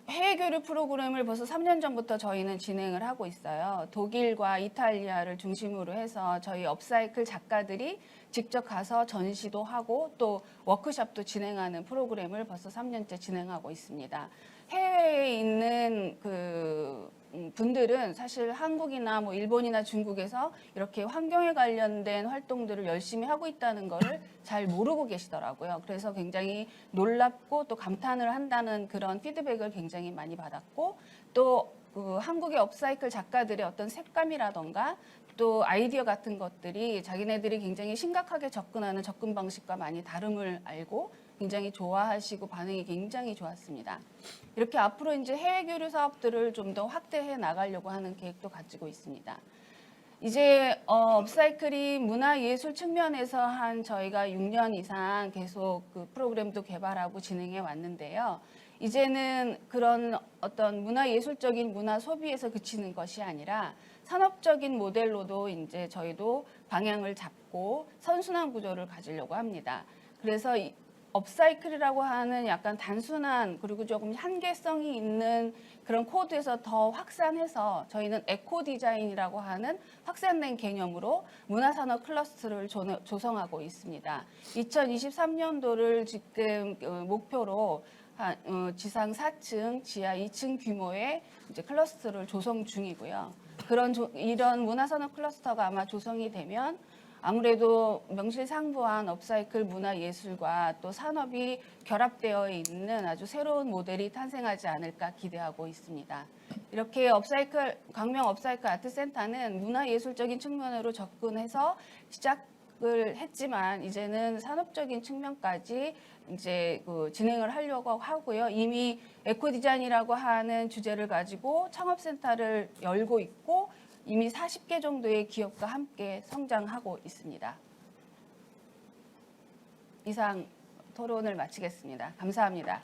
해외 교류 프로그램을 벌써 3년 전부터 저희는 진행을 하고 있어요. 독일과 이탈리아를 중심으로 해서 저희 업사이클 작가들이 직접 가서 전시도 하고 또 워크숍도 진행하는 프로그램을 벌써 3년째 진행하고 있습니다. 해외에 있는 그 분들은 사실 한국이나 뭐 일본이나 중국에서 이렇게 환경에 관련된 활동들을 열심히 하고 있다는 것을 잘 모르고 계시더라고요. 그래서 굉장히 놀랍고 또 감탄을 한다는 그런 피드백을 굉장히 많이 받았고 또 그 한국의 업사이클 작가들의 어떤 색감이라던가 또 아이디어 같은 것들이 자기네들이 굉장히 심각하게 접근하는 접근 방식과 많이 다름을 알고 굉장히 좋아하시고 반응이 굉장히 좋았습니다. 이렇게 앞으로 이제 해외 교류 사업들을 좀 더 확대해 나가려고 하는 계획도 가지고 있습니다. 이제 업사이클이 문화예술 측면에서 한 저희가 6년 이상 계속 그 프로그램도 개발하고 진행해 왔는데요. 이제는 그런 어떤 문화예술적인 문화 소비에서 그치는 것이 아니라 산업적인 모델로도 이제 저희도 방향을 잡고 선순환 구조를 가지려고 합니다. 그래서 업사이클이라고 하는 약간 단순한 그리고 조금 한계성이 있는 그런 코드에서 더 확산해서 저희는 에코 디자인이라고 하는 확산된 개념으로 문화산업 클러스터를 조성하고 있습니다. 2023년도를 지금 목표로 지상 4층, 지하 2층 규모의 이제 클러스터를 조성 중이고요. 이런 문화산업 클러스터가 아마 조성이 되면 아무래도 명실상부한 업사이클 문화예술과 또 산업이 결합되어 있는 아주 새로운 모델이 탄생하지 않을까 기대하고 있습니다. 이렇게 광명 업사이클 아트센터는 문화예술적인 측면으로 접근해서 시작을 했지만 이제는 산업적인 측면까지 이제 진행을 하려고 하고요. 이미 에코디자인이라고 하는 주제를 가지고 창업센터를 열고 있고 이미 40개 정도의 기업과 함께 성장하고 있습니다. 이상 토론을 마치겠습니다. 감사합니다.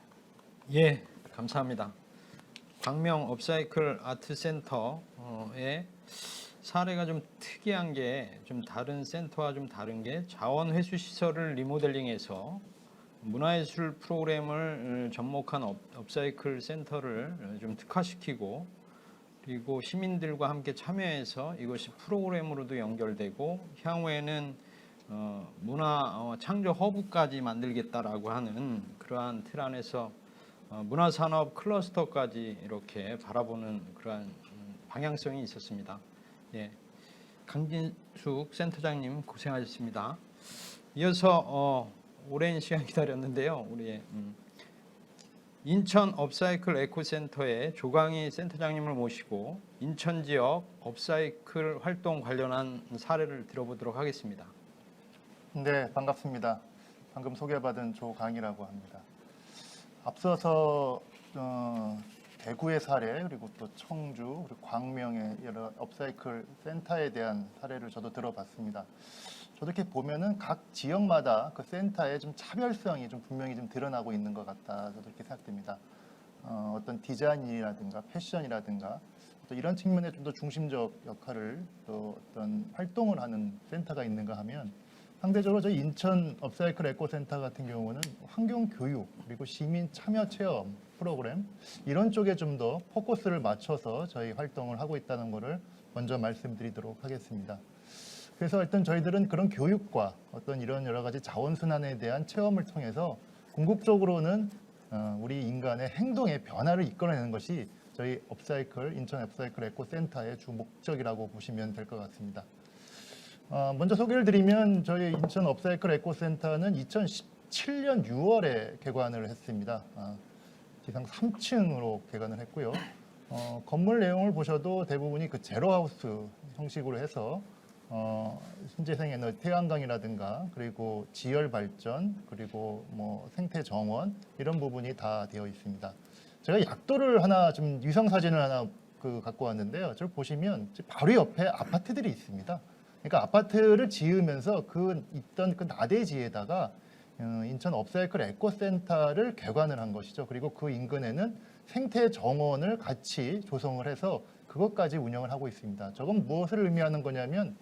예, 감사합니다. 광명 업사이클 아트센터의 사례가 좀 특이한 게 좀 다른 센터와 좀 다른 게 자원 회수 시설을 리모델링해서 문화예술 프로그램을 접목한 업사이클 센터를 좀 특화시키고 그리고 시민들과 함께 참여해서 이것이 프로그램으로도 연결되고 향후에는 문화 창조 허브까지 만들겠다라고 하는 그러한 틀 안에서 문화산업 클러스터까지 이렇게 바라보는 그러한 방향성이 있었습니다. 예, 강진숙 센터장님 고생하셨습니다. 이어서 오랜 시간 기다렸는데요. 우리 인천 업사이클 에코센터의 조강희 센터장님을 모시고 인천 지역 업사이클 활동 관련한 사례를 들어보도록 하겠습니다. 네, 반갑습니다. 방금 소개받은 조강이라고 합니다. 앞서서 대구의 사례 그리고 또 청주 그리고 광명의 여러 업사이클 센터에 대한 사례를 저도 들어봤습니다. 저도 이렇게 보면은 각 지역마다 그 센터의 좀 차별성이 좀 분명히 좀 드러나고 있는 것 같다. 저도 이렇게 생각됩니다. 어떤 디자인이라든가 패션이라든가 또 이런 측면에 좀 더 중심적 역할을 또 어떤 활동을 하는 센터가 있는가 하면 상대적으로 저희 인천 업사이클 에코센터 같은 경우는 환경 교육 그리고 시민 참여 체험 프로그램 이런 쪽에 좀 더 포커스를 맞춰서 저희 활동을 하고 있다는 것을 먼저 말씀드리도록 하겠습니다. 그래서 일단 저희들은 그런 교육과 어떤 이런 여러 가지 자원순환에 대한 체험을 통해서 궁극적으로는 우리 인간의 행동의 변화를 이끌어내는 것이 저희 업사이클 인천 업사이클 에코센터의 주 목적이라고 보시면 될 것 같습니다. 먼저 소개를 드리면 저희 인천 업사이클 에코센터는 2017년 6월에 개관을 했습니다. 지상 3층으로 개관을 했고요. 건물 내용을 보셔도 대부분이 그 제로하우스 형식으로 해서 신재생 에너지 태양광이라든가 그리고 지열 발전 그리고 뭐 생태 정원 이런 부분이 다 되어 있습니다. 제가 약도를 하나 좀 위성 사진을 하나 갖고 왔는데요. 저를 보시면 바로 옆에 아파트들이 있습니다. 그러니까 아파트를 지으면서 있던 그 나대지에다가 인천 업사이클 에코센터를 개관을 한 것이죠. 그리고 그 인근에는 생태 정원을 같이 조성을 해서 그것까지 운영을 하고 있습니다. 저건 무엇을 의미하는 거냐면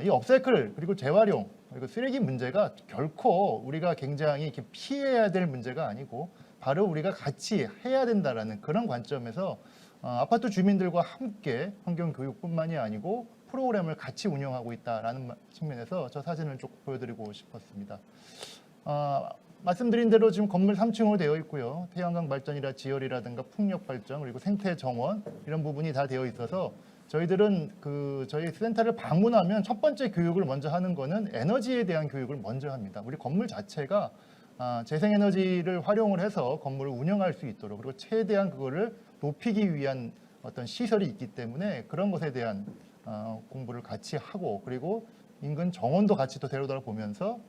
이 업사이클 그리고 재활용 그리고 쓰레기 문제가 결코 우리가 굉장히 이렇게 피해야 될 문제가 아니고 바로 우리가 같이 해야 된다라는 그런 관점에서 아파트 주민들과 함께 환경 교육뿐만이 아니고 프로그램을 같이 운영하고 있다라는 측면에서 저 사진을 좀 보여드리고 싶었습니다. 말씀드린 대로 지금 건물 3층으로 되어 있고요. 태양광 발전이라 지열이라든가 풍력 발전 그리고 생태 정원 이런 부분이 다 되어 있어서 저희들은 저희 센터를 방문하면 첫 번째 교육을 먼저 하는 거는 에너지에 대한 교육을 먼저 합니다. 우리 건물 자체가 재생에너지를 활용을 해서 건물을 운영할 수 있도록 그리고 최대한 그거를 높이기 위한 어떤 시설이 있기 때문에 그런 것에 대한 공부를 같이 하고 그리고 인근 정원도 같이 또 데려다 보면서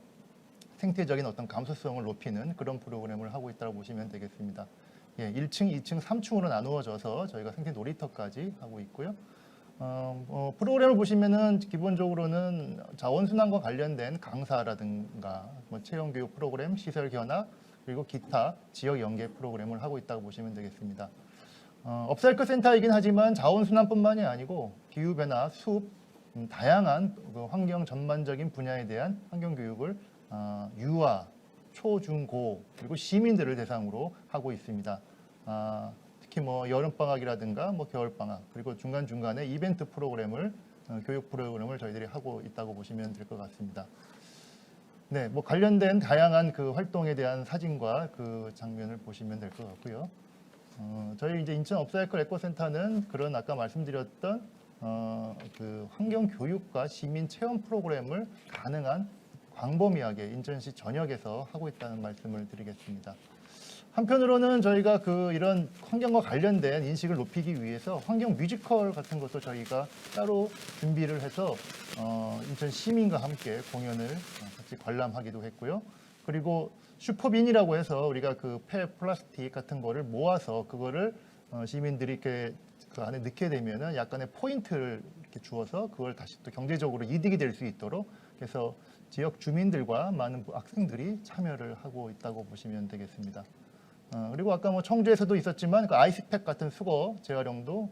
생태적인 어떤 감수성을 높이는 그런 프로그램을 하고 있다고 보시면 되겠습니다. 예, 1층, 2층, 3층으로 나누어져서 저희가 생태 놀이터까지 하고 있고요. 프로그램을 보시면은 기본적으로는 자원순환과 관련된 강사라든가 뭐 체험교육 프로그램, 시설 견학 그리고 기타 지역 연계 프로그램을 하고 있다고 보시면 되겠습니다. 업사이클 센터이긴 하지만 자원순환뿐만이 아니고 기후변화, 숲, 다양한 환경 전반적인 분야에 대한 환경교육을 유아, 초, 중, 고 그리고 시민들을 대상으로 하고 있습니다. 특히 뭐 여름방학이라든가 뭐 겨울방학 그리고 중간중간에 이벤트 프로그램을 교육 프로그램을 저희들이 하고 있다고 보시면 될 것 같습니다. 네, 뭐 관련된 다양한 그 활동에 대한 사진과 그 장면을 보시면 될 것 같고요. 저희 이제 인천 업사이클 에코센터는 그런 아까 말씀드렸던 그 환경 교육과 시민 체험 프로그램을 가능한 광범위하게 인천시 전역에서 하고 있다는 말씀을 드리겠습니다. 한편으로는 저희가 이런 환경과 관련된 인식을 높이기 위해서 환경 뮤지컬 같은 것도 저희가 따로 준비를 해서 인천 시민과 함께 공연을 같이 관람하기도 했고요. 그리고 슈퍼빈이라고 해서 우리가 폐 플라스틱 같은 거를 모아서 그거를 시민들이 이렇게 그 안에 넣게 되면은 약간의 포인트를 이렇게 주어서 그걸 다시 또 경제적으로 이득이 될 수 있도록 그래서 지역 주민들과 많은 학생들이 참여를 하고 있다고 보시면 되겠습니다. 그리고 아까 뭐 청주에서도 있었지만 그 아이스팩 같은 수거 재활용도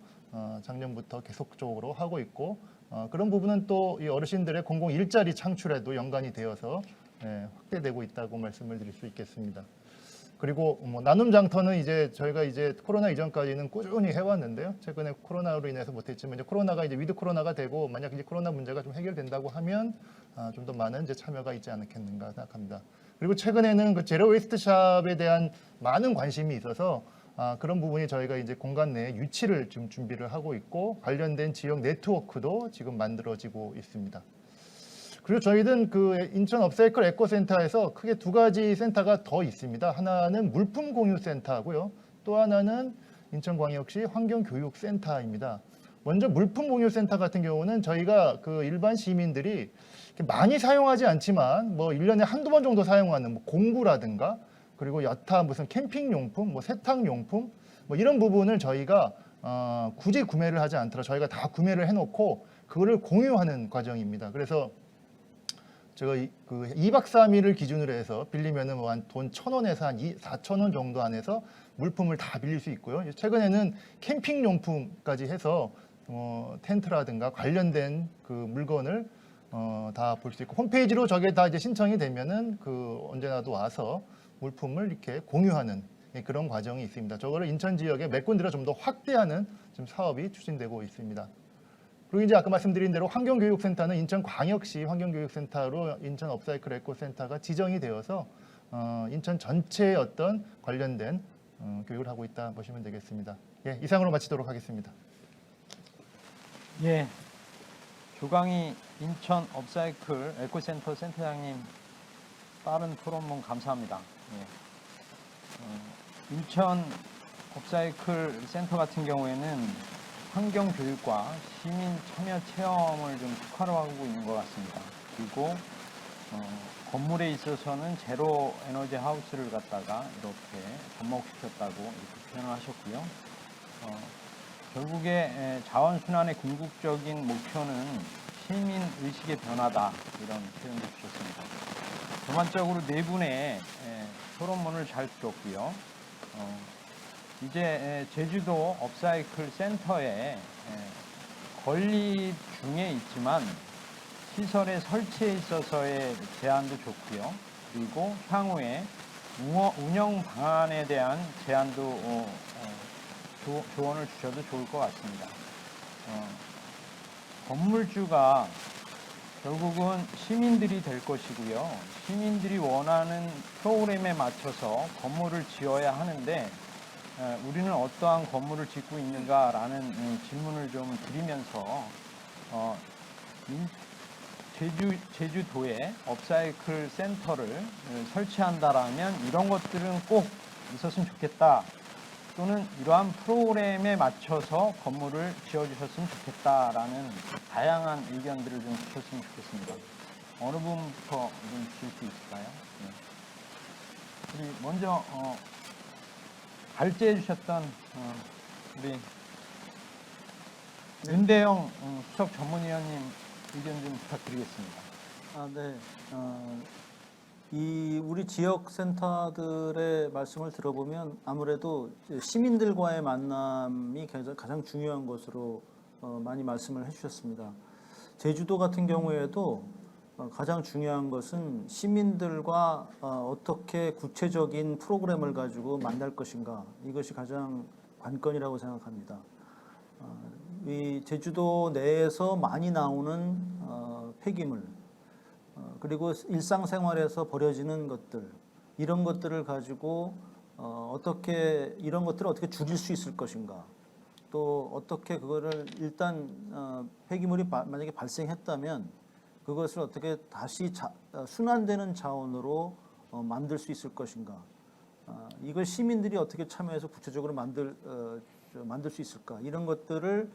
작년부터 계속적으로 하고 있고 그런 부분은 또 이 어르신들의 공공 일자리 창출에도 연관이 되어서 확대되고 있다고 말씀을 드릴 수 있겠습니다. 그리고 뭐 나눔 장터는 이제 저희가 이제 코로나 이전까지는 꾸준히 해왔는데요. 최근에 코로나로 인해서 못했지만 이제 코로나가 이제 위드 코로나가 되고 만약 이제 코로나 문제가 좀 해결된다고 하면 좀 더 많은 이제 참여가 있지 않겠는가 생각합니다. 그리고 최근에는 그 제로 웨이스트 샵에 대한 많은 관심이 있어서 그런 부분이 저희가 이제 공간 내에 유치를 지금 준비를 하고 있고 관련된 지역 네트워크도 지금 만들어지고 있습니다. 그리고 저희는 그 인천 업사이클 에코센터에서 크게 두 가지 센터가 더 있습니다. 하나는 물품 공유 센터고요. 또 하나는 인천광역시 환경교육센터입니다. 먼저 물품 공유 센터 같은 경우는 저희가 그 일반 시민들이 많이 사용하지 않지만 뭐 1년에 한두 번 정도 사용하는 뭐 공구라든가 그리고 여타 무슨 캠핑용품, 뭐 세탁용품 뭐 이런 부분을 저희가 굳이 구매를 하지 않더라도 저희가 다 구매를 해놓고 그거를 공유하는 과정입니다. 그래서 제가 그 2박 3일을 기준으로 해서 빌리면은 뭐 한 돈 1,000원에서 한 4,000원 정도 안에서 물품을 다 빌릴 수 있고요. 최근에는 캠핑용품까지 해서 텐트라든가 관련된 그 물건을 다 볼 수 있고 홈페이지로 저게 다 이제 신청이 되면은 그 언제나도 와서 물품을 이렇게 공유하는 그런 과정이 있습니다. 저거를 인천 지역에 몇 군데로 좀 더 확대하는 지금 사업이 추진되고 있습니다. 그리고 이제 아까 말씀드린 대로 환경교육센터는 인천광역시 환경교육센터로 인천 업사이클 에코센터가 지정이 되어서 인천 전체의 어떤 관련된 교육을 하고 있다 보시면 되겠습니다. 예, 이상으로 마치도록 하겠습니다. 예, 조강희 인천 업사이클 에코센터 센터장님 빠른 토론문 감사합니다. 예. 인천 업사이클 센터 같은 경우에는 환경 교육과 시민 참여 체험을 좀 특화하고 있는 것 같습니다. 그리고 건물에 있어서는 제로 에너지 하우스를 갖다가 이렇게 접목시켰다고 이렇게 표현을 하셨고요. 결국에 자원순환의 궁극적인 목표는 시민 의식의 변화다 이런 표현을 주셨습니다. 전반적으로 네 분의 토론문을 잘 들었고요. 이제 제주도 업사이클 센터에 건립 중에 있지만 시설의 설치에 있어서의 제안도 좋고요. 그리고 향후에 운영 방안에 대한 제안도 조언을 주셔도 좋을 것 같습니다. 건물주가 결국은 시민들이 될 것이고요. 시민들이 원하는 프로그램에 맞춰서 건물을 지어야 하는데 우리는 어떠한 건물을 짓고 있는가라는 질문을 좀 드리면서 제주도에 업사이클 센터를 설치한다라면 이런 것들은 꼭 있었으면 좋겠다. 또는 이러한 프로그램에 맞춰서 건물을 지어주셨으면 좋겠다라는 다양한 의견들을 좀 주셨으면 좋겠습니다. 어느 분부터 좀 주실 수 있을까요? 네. 우리 먼저 발제해 주셨던 우리 윤대영 수석 전문위원님 의견 좀 부탁드리겠습니다. 네. 이 우리 지역 센터들의 말씀을 들어보면 아무래도 시민들과의 만남이 가장 중요한 것으로 많이 말씀을 해주셨습니다. 제주도 같은 경우에도 가장 중요한 것은 시민들과 어떻게 구체적인 프로그램을 가지고 만날 것인가, 이것이 가장 관건이라고 생각합니다. 이 제주도 내에서 많이 나오는 폐기물, 그리고 일상생활에서 버려지는 것들, 이런 것들을 가지고 어떻게 이런 것들을 어떻게 줄일 수 있을 것인가, 또 어떻게 그거를 일단 폐기물이 만약에 발생했다면 그것을 어떻게 다시 순환되는 자원으로 만들 수 있을 것인가, 이걸 시민들이 어떻게 참여해서 구체적으로 만들 수 있을까, 이런 것들을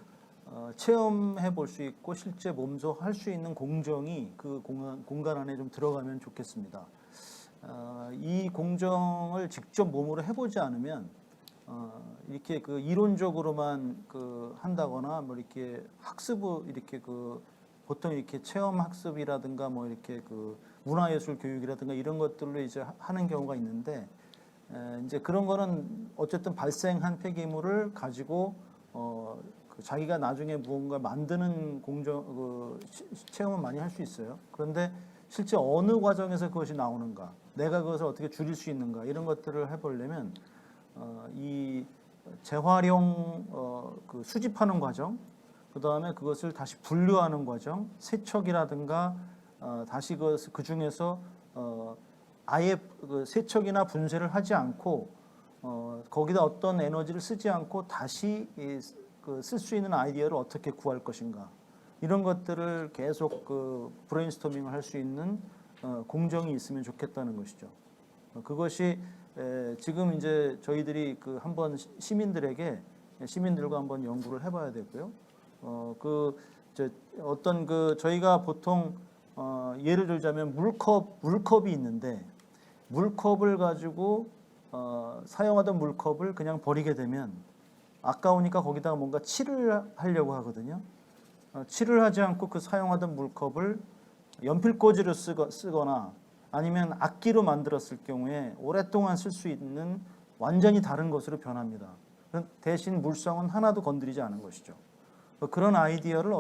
체험해 볼 수 있고 실제 몸소 할 수 있는 공정이 그 공간 안에 좀 들어가면 좋겠습니다. 이 공정을 직접 몸으로 해보지 않으면 이렇게 그 이론적으로만 그 한다거나 뭐 이렇게 학습을 이렇게 그 보통 이렇게 체험 학습이라든가 뭐 이렇게 그 문화예술 교육이라든가 이런 것들로 이제 하는 경우가 있는데 이제 그런 거는 어쨌든 발생한 폐기물을 가지고 그 자기가 나중에 무언가 만드는 체험은 많이 할 수 있어요. 그런데 실제 어느 과정에서 그것이 나오는가, 내가 그것을 어떻게 줄일 수 있는가 이런 것들을 해보려면 이 재활용 그 수집하는 과정, 그 다음에 그것을 다시 분류하는 과정, 세척이라든가 다시 그 중에서 아예 그 세척이나 분쇄를 하지 않고 거기다 어떤 에너지를 쓰지 않고 다시 쓸 수 있는 아이디어를 어떻게 구할 것인가 이런 것들을 계속 그 브레인스토밍을 할 수 있는 공정이 있으면 좋겠다는 것이죠. 그것이 지금 이제 저희들이 그 한번 시민들과 한번 연구를 해봐야 되고요. 어떤 그 저희가 보통 예를 들자면 물컵이 있는데 물컵을 가지고 사용하던 물컵을 그냥 버리게 되면 아까우니까 거기다가 뭔가 칠을 하려고 하거든요. 칠을 하지 않고 그 사용하던 물컵을 연필꽂이로 쓰거나 아니면 악기로 만들었을 경우에 오랫동안 쓸 수 있는 완전히 다른 것으로 변합니다. 대신 물성은 하나도 건드리지 않은 것이죠. 그런 아이디어를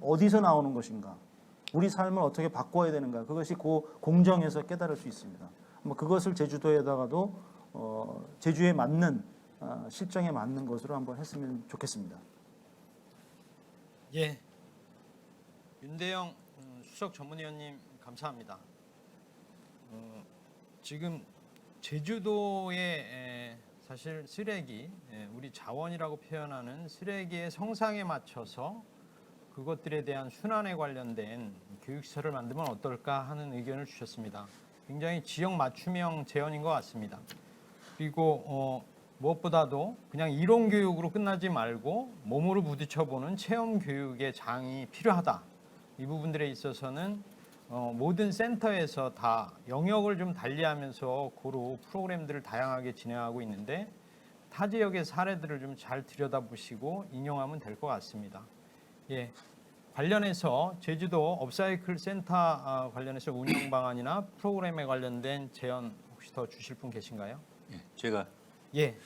어디서 나오는 것인가, 우리 삶을 어떻게 바꿔야 되는가, 그것이 그 공정에서 깨달을 수 있습니다. 그것을 제주도에다가도 제주에 맞는 실정에 맞는 것으로 한번 했으면 좋겠습니다. 예, 윤대영 수석 전문위원님 감사합니다. 지금 제주도의 사실 쓰레기, 우리 자원이라고 표현하는 쓰레기의 성상에 맞춰서 그것들에 대한 순환에 관련된 교육시설을 만들면 어떨까 하는 의견을 주셨습니다. 굉장히 지역 맞춤형 제언인 것 같습니다. 그리고 무엇보다도 그냥 이론 교육으로 끝나지 말고 몸으로 부딪혀보는 체험 교육의 장이 필요하다. 이 부분들에 있어서는 모든 센터에서 다 영역을 좀 달리하면서 고루 프로그램들을 다양하게 진행하고 있는데 타 지역의 사례들을 좀 잘 들여다보시고 인용하면 될 것 같습니다. 예, 관련해서 제주도 업사이클 센터 관련해서 운영 방안이나 프로그램에 관련된 제언 혹시 더 주실 분 계신가요? 예, 제가 예,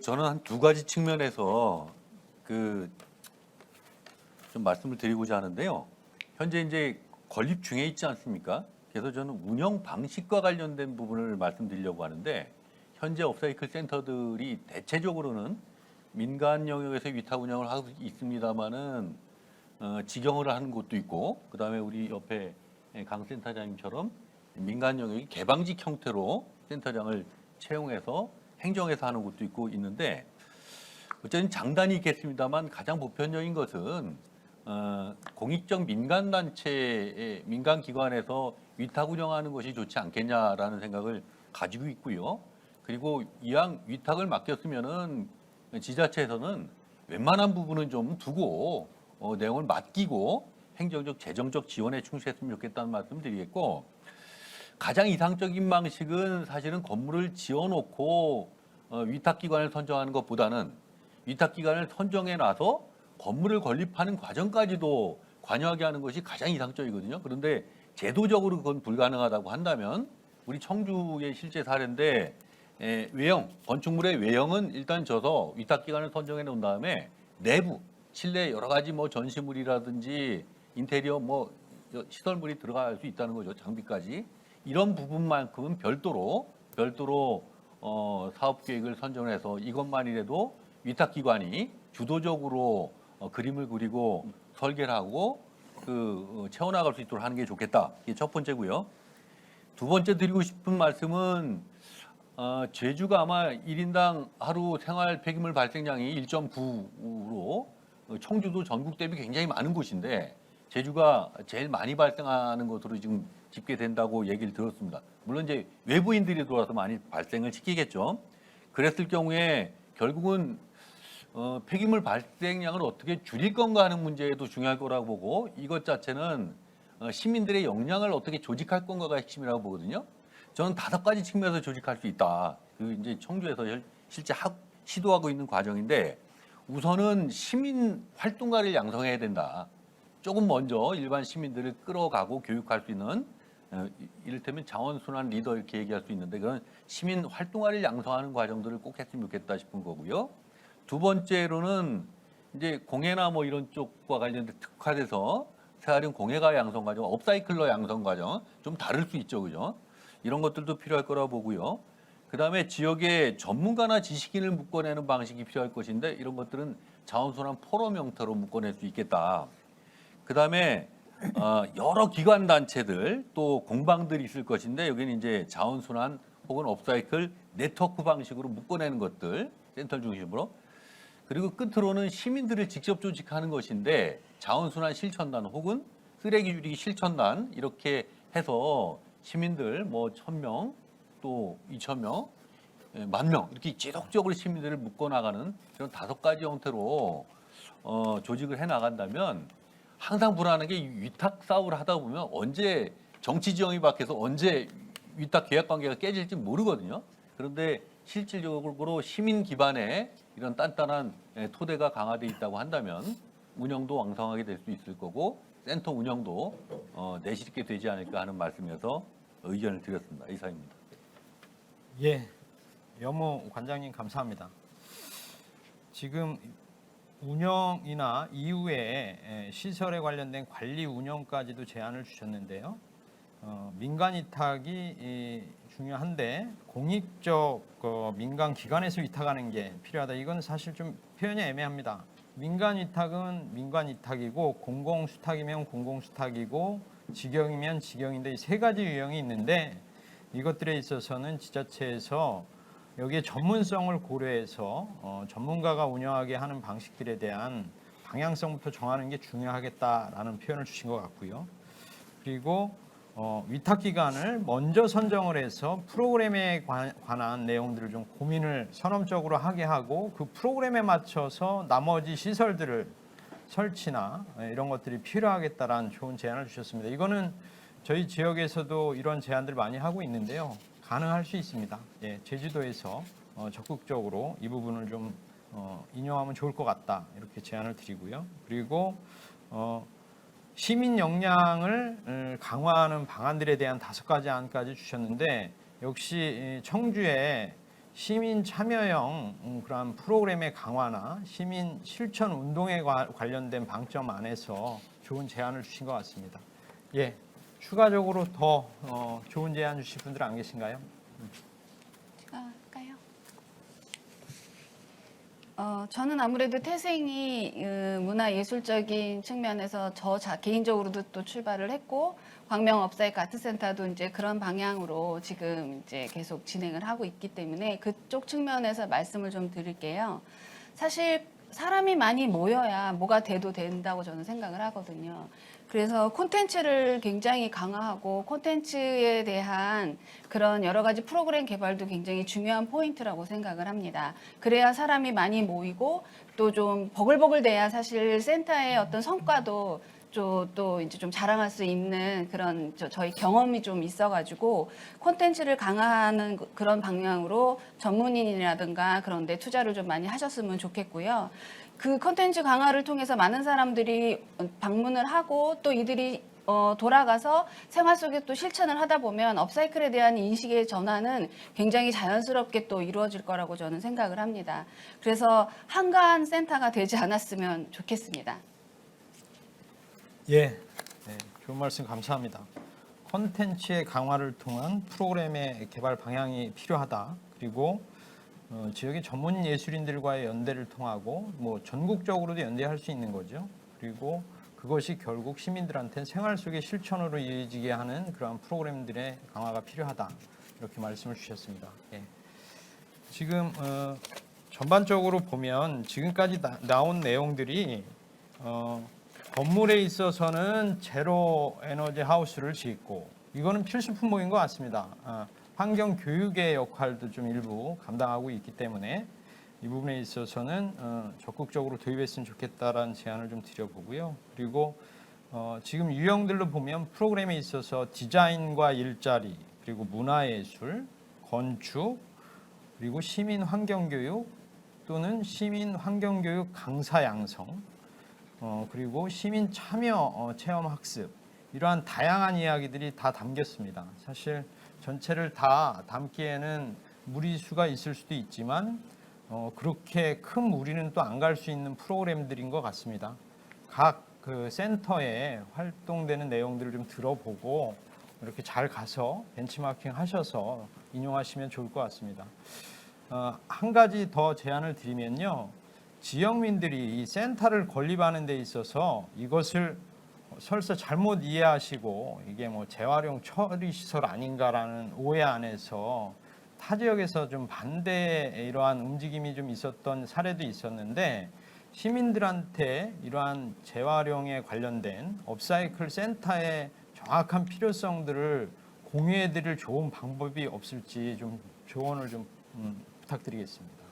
저는 한 두 가지 측면에서 좀 말씀을 드리고자 하는데요. 현재 이제 건립 중에 있지 않습니까? 그래서 저는 운영 방식과 관련된 부분을 말씀드리려고 하는데 현재 업사이클 센터들이 대체적으로는 민간 영역에서 위탁 운영을 하고 있습니다만은 직영을 하는 곳도 있고 그다음에 우리 옆에 강 센터장님처럼 민간 영역이 개방직 형태로 센터장을 채용해서 행정해서 하는 곳도 있고 있는데 어쨌든 장단이 있겠습니다만 가장 보편적인 것은 공익적 민간 단체의 민간 기관에서 위탁 운영하는 것이 좋지 않겠냐라는 생각을 가지고 있고요. 그리고 이왕 위탁을 맡겼으면은 지자체에서는 웬만한 부분은 좀 두고 내용을 맡기고 행정적 재정적 지원에 충실했으면 좋겠다는 말씀드리겠고 가장 이상적인 방식은 사실은 건물을 지어놓고 위탁기관을 선정하는 것보다는 위탁기관을 선정해 놔서 건물을 건립하는 과정까지도 관여하게 하는 것이 가장 이상적이거든요. 그런데 제도적으로 그건 불가능하다고 한다면 우리 청주의 실제 사례인데 외형, 건축물의 외형은 일단 져서 위탁기관을 선정해 놓은 다음에 내부, 실내 여러 가지 뭐 전시물이라든지 인테리어 뭐 시설물이 들어갈 수 있다는 거죠. 장비까지. 이런 부분만큼은 별도로 사업 계획을 선정해서 이것만이라도 위탁기관이 주도적으로 그림을 그리고 설계를 하고 채워나갈 수 있도록 하는 게 좋겠다. 이게 첫 번째고요. 두 번째 드리고 싶은 말씀은 제주가 아마 1인당 하루 생활 폐기물 발생량이 1.9로 청주도 전국 대비 굉장히 많은 곳인데 제주가 제일 많이 발생하는 것으로 지금 집계된다고 얘기를 들었습니다. 물론 이제 외부인들이 들어와서 많이 발생을 시키겠죠. 그랬을 경우에 결국은 폐기물 발생량을 어떻게 줄일 건가 하는 문제도 중요할 거라고 보고 이것 자체는 시민들의 역량을 어떻게 조직할 건가가 핵심이라고 보거든요. 저는 5가지 측면에서 조직할 수 있다. 이제 청주에서 실제 시도하고 있는 과정인데 우선은 시민 활동가를 양성해야 된다. 조금 먼저 일반 시민들을 끌어가고 교육할 수 있는 이를테면 자원순환 리더 이렇게 얘기할 수 있는데 그런 시민 활동가를 양성하는 과정들을 꼭 했으면 좋겠다 싶은 거고요. 두 번째로는 이제 공예나 뭐 이런 쪽과 관련된 특화돼서 재활용 공예가 양성 과정, 업사이클러 양성 과정 좀 다를 수 있죠, 그죠? 이런 것들도 필요할 거라고 보고요. 그다음에 지역의 전문가나 지식인을 묶어내는 방식이 필요할 것인데 이런 것들은 자원순환 포럼 형태로 묶어낼 수 있겠다. 그다음에 여러 기관 단체들 또 공방들이 있을 것인데 여기는 이제 자원순환 혹은 업사이클 네트워크 방식으로 묶어내는 것들 센터 중심으로 그리고 끝으로는 시민들을 직접 조직하는 것인데 자원순환 실천단 혹은 쓰레기 줄이기 실천단 이렇게 해서 시민들 뭐 1,000명 또 2,000명, 10,000명 이렇게 지속적으로 시민들을 묶어나가는 그런 5가지 형태로 조직을 해나간다면 항상 불안한 게 위탁 사업을 하다 보면 언제 정치 지형이 바뀌어서 언제 위탁 계약 관계가 깨질지 모르거든요. 그런데 실질적으로 시민 기반의 이런 단단한 토대가 강화되어 있다고 한다면 운영도 왕성하게 될 수 있을 거고 센터 운영도 내실 있게 되지 않을까 하는 말씀에서 의견을 드렸습니다. 이상입니다. 예, 여모 관장님 감사합니다. 지금 운영이나 이후에 시설에 관련된 관리 운영까지도 제안을 주셨는데요. 민간 위탁이 중요한데 공익적 민간 기관에서 위탁하는 게 필요하다. 이건 사실 좀 표현이 애매합니다. 민간 위탁은 민간 위탁이고 공공 수탁이면 공공 수탁이고 직영이면 직영인데 이 세 가지 유형이 있는데 이것들에 있어서는 지자체에서 여기에 전문성을 고려해서 전문가가 운영하게 하는 방식들에 대한 방향성부터 정하는 게 중요하겠다라는 표현을 주신 것 같고요. 그리고 위탁 기관을 먼저 선정을 해서 프로그램에 관한 내용들을 좀 고민을 선언적으로 하게 하고 그 프로그램에 맞춰서 나머지 시설들을 설치나 이런 것들이 필요하겠다라는 좋은 제안을 주셨습니다. 이거는 저희 지역에서도 이런 제안들 많이 하고 있는데요. 가능할 수 있습니다. 예, 제주도에서 적극적으로 이 부분을 좀 인용하면 좋을 것 같다 이렇게 제안을 드리고요. 그리고 시민 역량을 강화하는 방안들에 대한 5가지 안까지 주셨는데 역시 청주에 시민 참여형 그러한 프로그램의 강화나 시민 실천 운동에 관련된 방점 안에서 좋은 제안을 주신 것 같습니다. 예, 추가적으로 더 좋은 제안 주실 분들 안 계신가요? 제가 할까요? 저는 아무래도 태생이 문화예술적인 측면에서 개인적으로도 또 출발을 했고 광명 업사이클 아트센터도 이제 그런 방향으로 지금 이제 계속 진행을 하고 있기 때문에 그쪽 측면에서 말씀을 좀 드릴게요. 사실 사람이 많이 모여야 뭐가 돼도 된다고 저는 생각을 하거든요. 그래서 콘텐츠를 굉장히 강화하고 콘텐츠에 대한 그런 여러 가지 프로그램 개발도 굉장히 중요한 포인트라고 생각을 합니다. 그래야 사람이 많이 모이고 또 좀 버글버글 돼야 사실 센터의 어떤 성과도 또 이제 좀 자랑할 수 있는 그런 저희 경험이 좀 있어가지고 콘텐츠를 강화하는 그런 방향으로 전문인이라든가 그런 데 투자를 좀 많이 하셨으면 좋겠고요. 그 콘텐츠 강화를 통해서 많은 사람들이 방문을 하고 또 이들이 돌아가서 생활 속에 또 실천을 하다 보면 업사이클에 대한 인식의 전환은 굉장히 자연스럽게 또 이루어질 거라고 저는 생각을 합니다. 그래서 한가한 센터가 되지 않았으면 좋겠습니다. 예, 네, 좋은 말씀 감사합니다. 콘텐츠의 강화를 통한 프로그램의 개발 방향이 필요하다. 그리고 지역의 전문 예술인들과의 연대를 통하고 뭐 전국적으로도 연대할 수 있는 거죠. 그리고 그것이 결국 시민들한테는 생활 속의 실천으로 이어지게 하는 그러한 프로그램들의 강화가 필요하다. 이렇게 말씀을 주셨습니다. 예. 지금 전반적으로 보면 지금까지 나온 내용들이 건물에 있어서는 제로 에너지 하우스를 짓고 이거는 필수 품목인 것 같습니다. 환경 교육의 역할도 좀 일부 감당하고 있기 때문에 이 부분에 있어서는 적극적으로 도입했으면 좋겠다라는 제안을 좀 드려보고요. 그리고 지금 유형들로 보면 프로그램에 있어서 디자인과 일자리, 그리고 문화예술, 건축, 그리고 시민 환경교육 또는 시민 환경교육 강사 양성, 그리고 시민 참여 체험 학습, 이러한 다양한 이야기들이 다 담겼습니다. 사실 전체를 다 담기에는 무리수가 있을 수도 있지만 그렇게 큰 무리는 또 안 갈 수 있는 프로그램들인 것 같습니다. 각 그 센터에 활동되는 내용들을 좀 들어보고 이렇게 잘 가서 벤치마킹 하셔서 인용하시면 좋을 것 같습니다. 한 가지 더 제안을 드리면요. 지역민들이 이 센터를 건립하는 데 있어서 이것을 설사 잘못 이해하시고 이게 뭐 재활용 처리 시설 아닌가라는 오해 안에서 타 지역에서 좀 반대의 이러한 움직임이 좀 있었던 사례도 있었는데, 시민들한테 이러한 재활용에 관련된 업사이클 센터의 정확한 필요성들을 공유해 드릴 좋은 방법이 없을지 좀 조언을 좀 부탁드리겠습니다.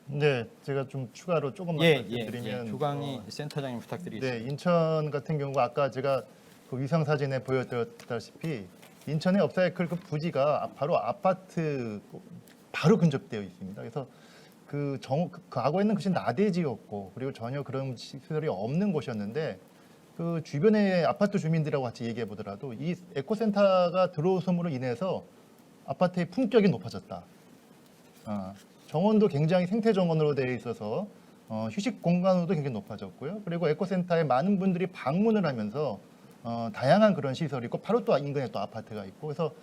네, 제가 좀 추가로 조금만 말씀드리면 조광희 센터장님 부탁드리겠습니다. 네, 인천 같은 경우 아까 제가 그 위성 사진에 보여드렸다시피 인천의 업사이클 그 부지가 바로 아파트 바로 근접되어 있습니다. 그래서 그 과거에는 그것이 나대지였고 그리고 전혀 그런 시설이 없는 곳이었는데, 그 주변의 아파트 주민들하고 같이 얘기해 보더라도 이 에코센터가 들어옴으로 인해서 아파트의 품격이 높아졌다. 정원도 굉장히 생태 정원으로 되어 있어서 휴식 공간으로도 굉장히 높아졌고요. 그리고 에코센터에 많은 분들이 방문을 하면서 다양한 그런 시설이 있고 바로 또 인근에 또 아파트가 있고, 그래서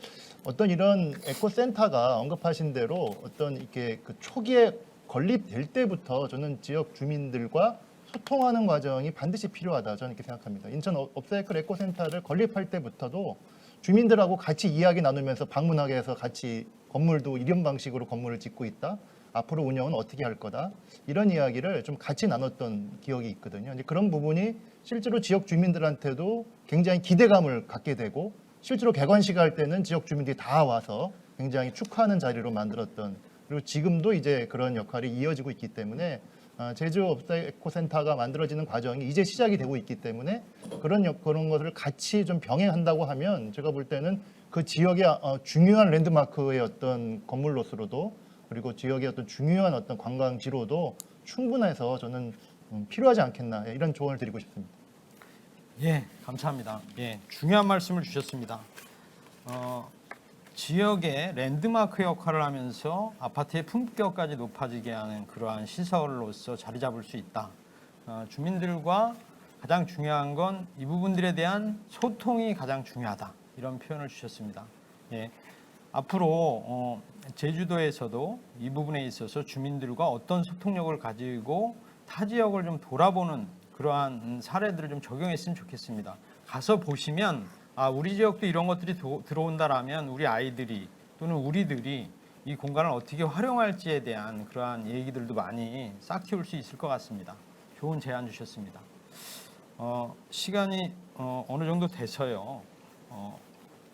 어떤 이런 에코센터가 언급하신 대로 어떤 이렇게 그 초기에 건립될 때부터 저는 지역 주민들과 소통하는 과정이 반드시 필요하다, 저는 이렇게 생각합니다. 인천 업사이클 에코센터를 건립할 때부터도 주민들하고 같이 이야기 나누면서 방문하게 해서 같이 건물도 이런 방식으로 건물을 짓고 있다, 앞으로 운영은 어떻게 할 거다, 이런 이야기를 좀 같이 나눴던 기억이 있거든요. 이제 그런 부분이 실제로 지역 주민들한테도 굉장히 기대감을 갖게 되고, 실제로 개관식 할 때는 지역 주민들이 다 와서 굉장히 축하하는 자리로 만들었던, 그리고 지금도 이제 그런 역할이 이어지고 있기 때문에 제주 업사이코센터가 만들어지는 과정이 이제 시작이 되고 있기 때문에 그런 것을 같이 좀 병행한다고 하면 제가 볼 때는 그 지역의 중요한 랜드마크의 어떤 건물로서로도, 그리고 지역의 어떤 중요한 어떤 관광지로도 충분해서 저는 필요하지 않겠나, 이런 조언을 드리고 싶습니다. 예, 감사합니다. 예, 중요한 말씀을 주셨습니다. 지역의 랜드마크 역할을 하면서 아파트의 품격까지 높아지게 하는 그러한 시설로서 자리 잡을 수 있다. 주민들과 가장 중요한 건 이 부분들에 대한 소통이 가장 중요하다, 이런 표현을 주셨습니다. 예, 앞으로 제주도에서도 이 부분에 있어서 주민들과 어떤 소통력을 가지고 타 지역을 좀 돌아보는 그러한 사례들을 좀 적용했으면 좋겠습니다. 가서 보시면 우리 지역도 이런 것들이 들어온다라면 우리 아이들이 또는 우리들이 이 공간을 어떻게 활용할지에 대한 그러한 얘기들도 많이 싹 틔울 수 있을 것 같습니다. 좋은 제안 주셨습니다. 시간이 어느 정도 돼서요.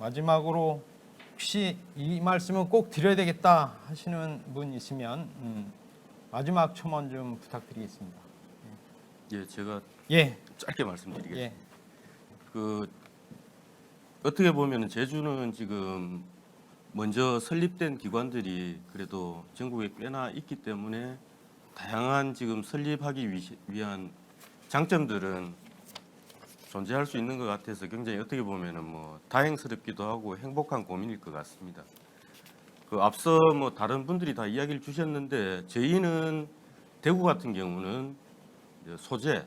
마지막으로 혹시 이 말씀은 꼭 드려야 되겠다 하시는 분 있으면 마지막 첨언 좀 부탁드리겠습니다. 예, 제가 예, 짧게 말씀드리겠습니다. 예, 어떻게 보면 제주는 지금 먼저 설립된 기관들이 그래도 전국에 꽤나 있기 때문에 다양한 지금 설립하기 위한 장점들은 존재할 수 있는 것 같아서 굉장히 어떻게 보면은 뭐 다행스럽기도 하고 행복한 고민일 것 같습니다. 그 앞서 뭐 다른 분들이 다 이야기를 주셨는데, 저희는 대구 같은 경우는 소재,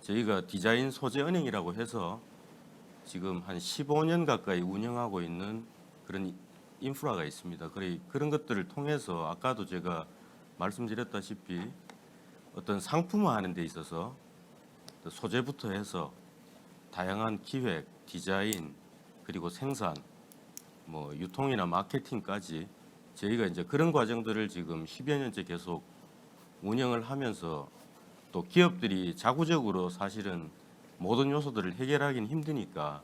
저희가 디자인 소재 은행이라고 해서 지금 한 15년 가까이 운영하고 있는 그런 인프라가 있습니다. 그런 것들을 통해서 아까도 제가 말씀드렸다시피 어떤 상품화하는 데 있어서 소재부터 해서 다양한 기획, 디자인, 그리고 생산, 뭐 유통이나 마케팅까지 저희가 이제 그런 과정들을 지금 10여 년째 계속 운영을 하면서, 또 기업들이 자구적으로 사실은 모든 요소들을 해결하기는 힘드니까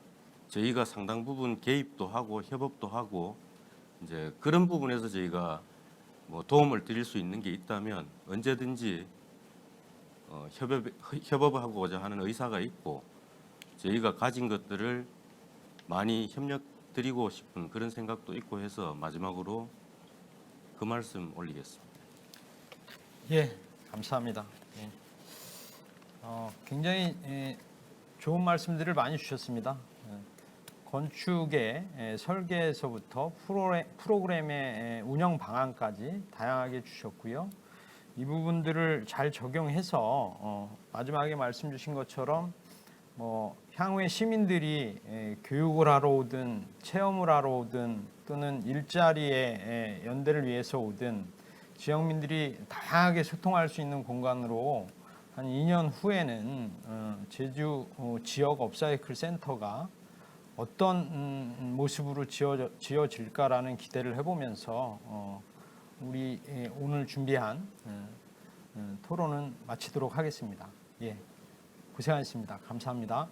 저희가 상당 부분 개입도 하고 협업도 하고, 이제 그런 부분에서 저희가 뭐 도움을 드릴 수 있는 게 있다면 언제든지 협업하고자 하는 의사가 있고, 저희가 가진 것들을 많이 협력 드리고 싶은 그런 생각도 있고 해서, 마지막으로 그 말씀 올리겠습니다. 예, 감사합니다. 예. 굉장히 좋은 말씀들을 많이 주셨습니다. 건축의 설계에서부터 프로그램의 운영 방안까지 다양하게 주셨고요. 이 부분들을 잘 적용해서 마지막에 말씀 주신 것처럼 향후에 시민들이 교육을 하러 오든 체험을 하러 오든 또는 일자리의 연대를 위해서 오든 지역민들이 다양하게 소통할 수 있는 공간으로 한 2년 후에는 제주 지역 업사이클 센터가 어떤 모습으로 지어질까라는 기대를 해보면서 우리 오늘 준비한 토론은 마치도록 하겠습니다. 예, 고생하셨습니다. 감사합니다.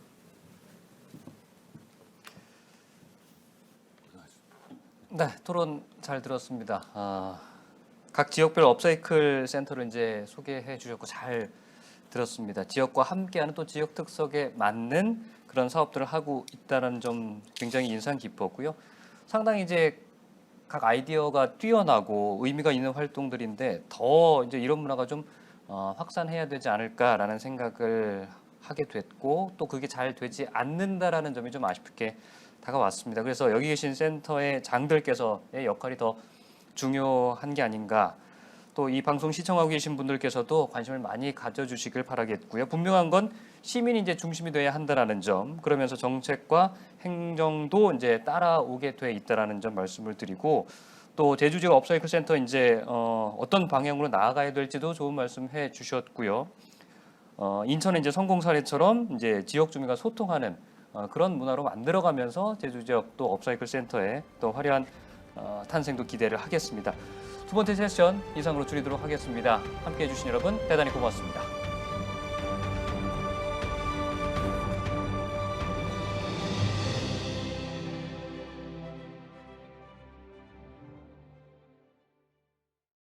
네, 토론 잘 들었습니다. 각 지역별 업사이클 센터를 이제 소개해 주셨고 잘 들었습니다. 지역과 함께하는 또 지역 특색에 맞는 그런 사업들을 하고 있다는 점 굉장히 인상 깊었고요. 상당히 이제 각 아이디어가 뛰어나고 의미가 있는 활동들인데 더 이제 이런 문화가 좀 확산해야 되지 않을까라는 생각을 하게 됐고 또 그게 잘 되지 않는다라는 점이 좀 아쉽게 다가왔습니다. 그래서 여기 계신 센터의 장들께서의 역할이 더 중요한 게 아닌가. 또 이 방송 시청하고 계신 분들께서도 관심을 많이 가져주시길 바라겠고요. 분명한 건 시민이 이제 중심이 돼야 한다라는 점, 그러면서 정책과 행정도 이제 따라오게 돼 있다라는 점 말씀을 드리고 또 제주 지역 업사이클 센터 이제 어떤 방향으로 나아가야 될지도 좋은 말씀해 주셨고요. 인천의 이제 성공 사례처럼 이제 지역 주민과 소통하는 그런 문화로 만들어가면서 제주 지역 또 업사이클 센터의 또 화려한 탄생도 기대를 하겠습니다. 두 번째 세션 이상으로 줄이도록 하겠습니다. 함께해 주신 여러분 대단히 고맙습니다.